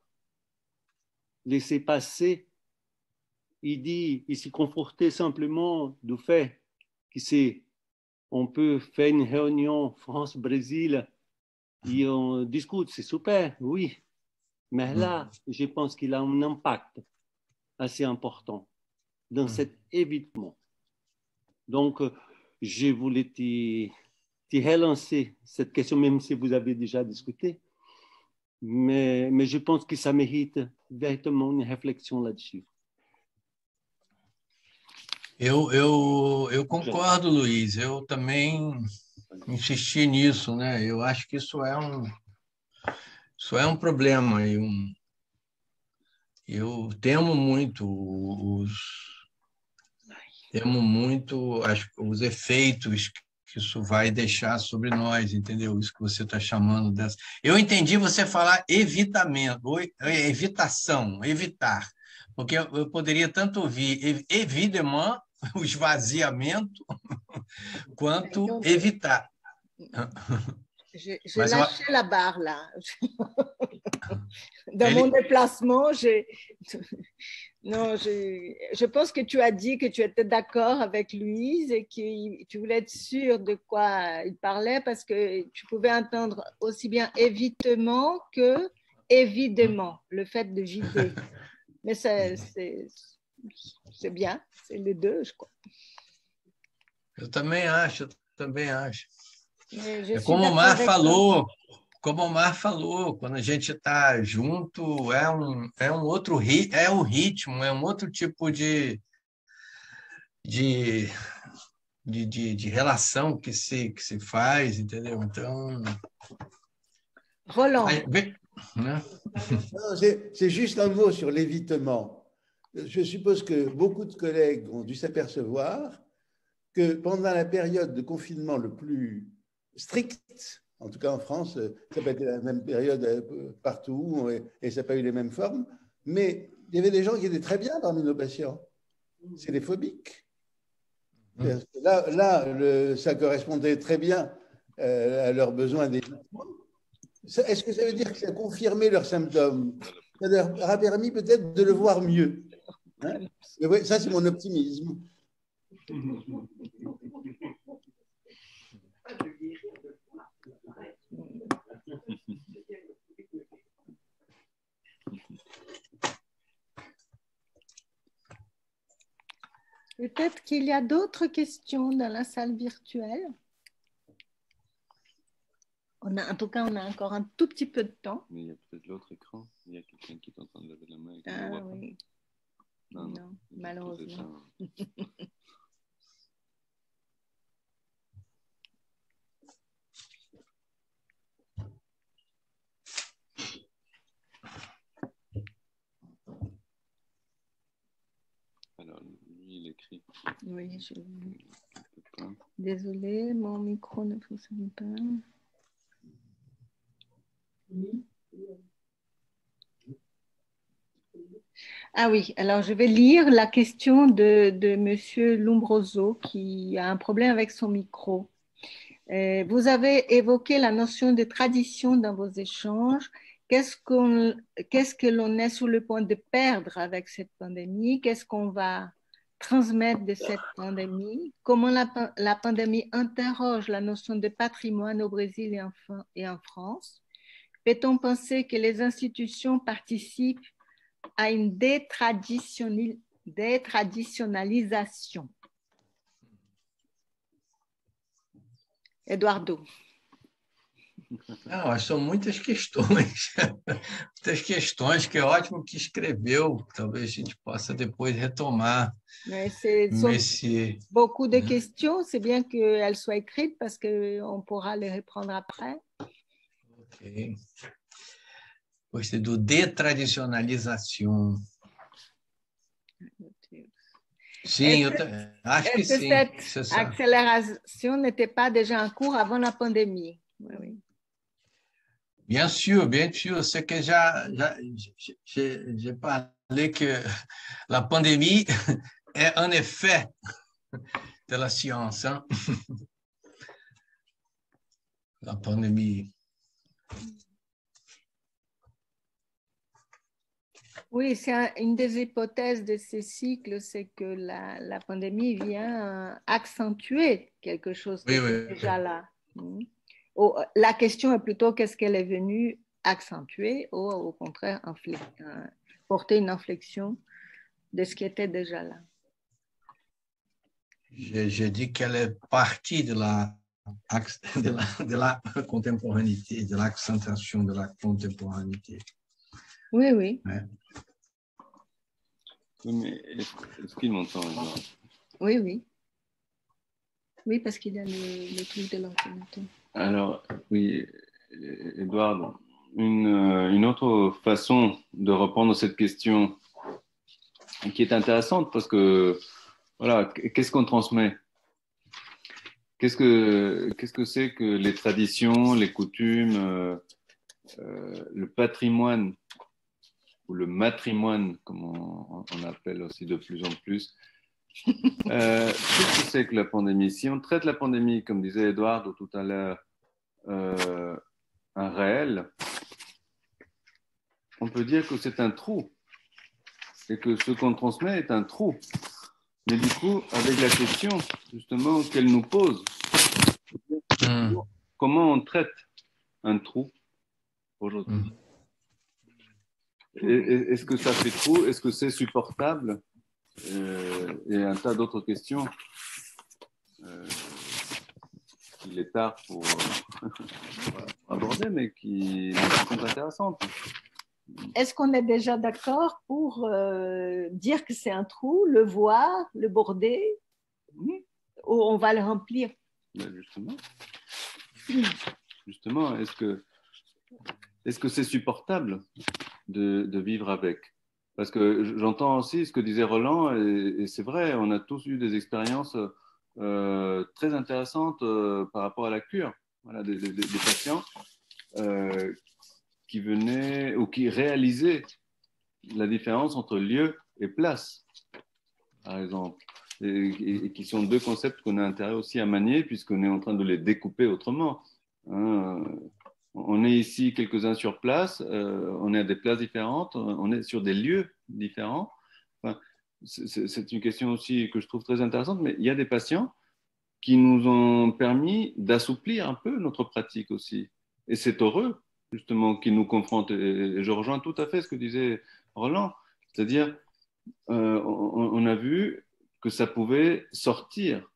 laisser passer et s'y conforter simplement du fait que on peut faire une réunion France-Brésil et on discute, c'est super, oui. Mais là, je pense qu'il a un impact assez important dans cet évitement. Donc, je voulais te relancer cette question, même si vous avez déjà discuté, mais je pense que ça mérite véritablement une réflexion là-dessus. Eu concordo, Luiz. Eu também insisti nisso, né? Eu acho que isso é um problema. Eu temo muito os efeitos que isso vai deixar sobre nós, entendeu? Isso que você está chamando dessa. Eu entendi você falar evitamento, evitação, evitar, porque eu poderia tanto ouvir évidemment, o esvaziamento, quanto evitar. J'ai lâché la barre là. Dans mon déplacement, je pense que tu as dit que tu étais d'accord avec Louise et que tu voulais être sûre de quoi il parlait parce que tu pouvais entendre aussi bien évitement que évidemment, le fait de vider. Mais c'est bien, c'est les deux, je crois. Eu também acho, Mais je É suis como o d'accord Mar avec falou, como o Mar falou, quando a gente está junto, é um outro é o ritmo, é um outro tipo de, de relação que se faz, entendeu? Então, Roland. né? Non, c'est juste un mot sur l'évitement. Je suppose que beaucoup de collègues ont dû s'apercevoir que pendant la période de confinement le plus strict, en tout cas en France, ça n'a pas été la même période partout et ça n'a pas eu les mêmes formes, mais il y avait des gens qui étaient très bien parmi nos patients. C'est les phobiques. Là, ça correspondait très bien à leurs besoins d'évitement. Est-ce que ça veut dire que ça a confirmé leurs symptômes? Ça leur a permis peut-être de le voir mieux. Hein? Oui, ça, c'est mon optimisme. Peut-être qu'il y a d'autres questions dans la salle virtuelle. En tout cas, on a encore un tout petit peu de temps. Mais il y a peut-être l'autre écran. Il y a quelqu'un qui est en train de lever la main et qui ne Ah voit pas. oui. Non, malheureusement. Alors, lui, il écrit. Oui, désolée, mon micro ne fonctionne pas. Ah oui, alors je vais lire la question de Monsieur Lombroso qui a un problème avec son micro. Vous avez évoqué la notion de tradition dans vos échanges. Qu'est-ce que l'on est sur le point de perdre avec cette pandémie? Qu'est-ce qu'on va transmettre de cette pandémie? Comment la pandémie interroge la notion de patrimoine au Brésil et en France? Peut-on penser que les institutions participent à une détraditionnalisation? Eduardo. Não, são muitas questões, muitas questões que é ótimo que escreveu, talvez a gente possa depois retomar. Beaucoup de questions, c'est bien qu'elles soient écrites parce qu'on pourra les reprendre après. Ok. Gostei do detradicionalização. Sim, acho que sim. Cette accélération n'était pas déjà en cours avant la pandémie. Oui, oui. Bien sûr, c'est que j'ai parlé que la pandémie est un effet de la science. Hein? La pandémie. Oui, c'est une des hypothèses de ces cycles, c'est que la pandémie vient accentuer quelque chose qui est déjà là. La question est plutôt qu'est-ce qu'elle est venue accentuer ou au contraire porter une inflexion de ce qui était déjà là. Je dis qu'elle est partie de la contemporanéité, de l'accentuation de la contemporanéité. Oui, oui. Ouais. Mais est-ce qu'il m'entend? Oui, oui. Oui, parce qu'il y a le truc de l'ordinateur. Alors, oui, Edouard, une autre façon de reprendre cette question qui est intéressante parce que, voilà, qu'est-ce qu'on transmet? Qu'est-ce que c'est que les traditions, les coutumes, le patrimoine ou le matrimoine, comme on appelle aussi de plus en plus. Qu'est-ce que c'est que la pandémie? Si on traite la pandémie, comme disait Eduardo tout à l'heure, un réel, on peut dire que c'est un trou et que ce qu'on transmet est un trou. Mais du coup, avec la question justement qu'elle nous pose, comment on traite un trou aujourd'hui? Est-ce que ça fait trop? Est-ce que c'est supportable? Et un tas d'autres questions qu'il est tard pour aborder, mais qui sont intéressantes. Est-ce qu'on est déjà d'accord pour dire que c'est un trou, le voir, le border, ou on va le remplir? Justement, est-ce que c'est supportable de vivre avec? Parce que j'entends aussi ce que disait Roland, et c'est vrai, on a tous eu des expériences très intéressantes par rapport à la cure. Voilà, des patients qui venaient ou qui réalisaient la différence entre lieu et place, par exemple, et qui sont deux concepts qu'on a intérêt aussi à manier puisqu'on est en train de les découper autrement. On est ici quelques-uns sur place, on est à des places différentes, on est sur des lieux différents. Enfin, c'est une question aussi que je trouve très intéressante, mais il y a des patients qui nous ont permis d'assouplir un peu notre pratique aussi. Et c'est heureux, justement, qu'ils nous confrontent. Et je rejoins tout à fait ce que disait Roland. C'est-à-dire, on a vu que ça pouvait sortir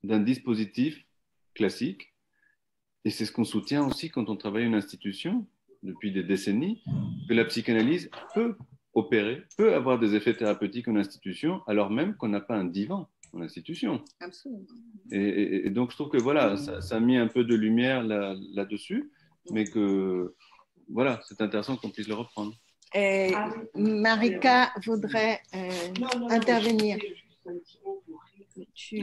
d'un dispositif classique. Et c'est ce qu'on soutient aussi quand on travaille à une institution depuis des décennies, que la psychanalyse peut opérer, peut avoir des effets thérapeutiques en institution, alors même qu'on n'a pas un divan en institution. Absolument. Et donc, je trouve que voilà, ça a mis un peu de lumière là-dessus, mais que voilà, c'est intéressant qu'on puisse le reprendre. Et Marika voudrait intervenir. Si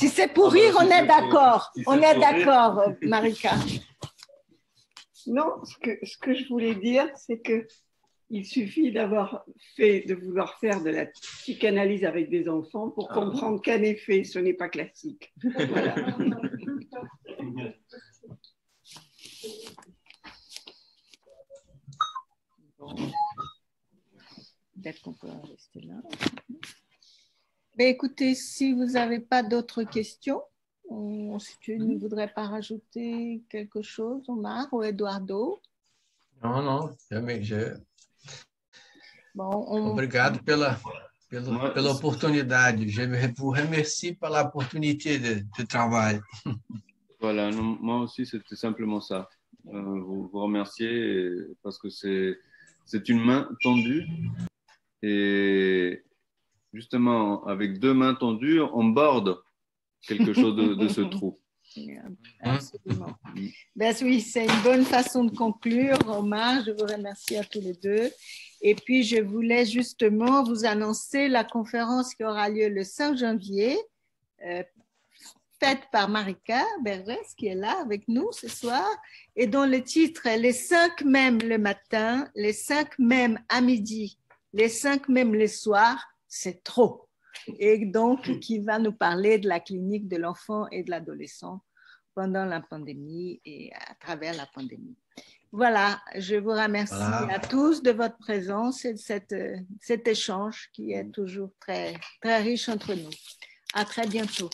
c'est pour rire, on est d'accord. On est d'accord, Marika. Non, ce que je voulais dire, c'est que il suffit de vouloir faire de la psychanalyse avec des enfants pour comprendre qu'en effet, ce n'est pas classique. Voilà. Peut-être qu'on peut en rester là. Mais écoutez, si vous n'avez pas d'autres questions, si tu ne voudrais pas rajouter quelque chose, Omar ou Eduardo? Non, também já. Bom, Obrigado pela oportunidade. Je vous remercie pour l'opportunité de travail. Voilà, non, moi aussi, c'était simplement ça. Vous remercier parce que c'est une main tendue. Et justement, avec deux mains tendues, on borde quelque chose de ce trou. Absolument. Ben oui, c'est une bonne façon de conclure. Omar, je vous remercie à tous les deux. Et puis, je voulais justement vous annoncer la conférence qui aura lieu le 5 janvier, faite par Marika Bergès, qui est là avec nous ce soir, et dont le titre est « Les 5 mêmes le matin, les 5 mêmes à midi, les 5 mêmes le soir, c'est trop ». Et donc qui va nous parler de la clinique de l'enfant et de l'adolescent pendant la pandémie et à travers la pandémie. Voilà, je vous remercie à tous de votre présence et de cet échange qui est toujours très, très riche entre nous. À très bientôt.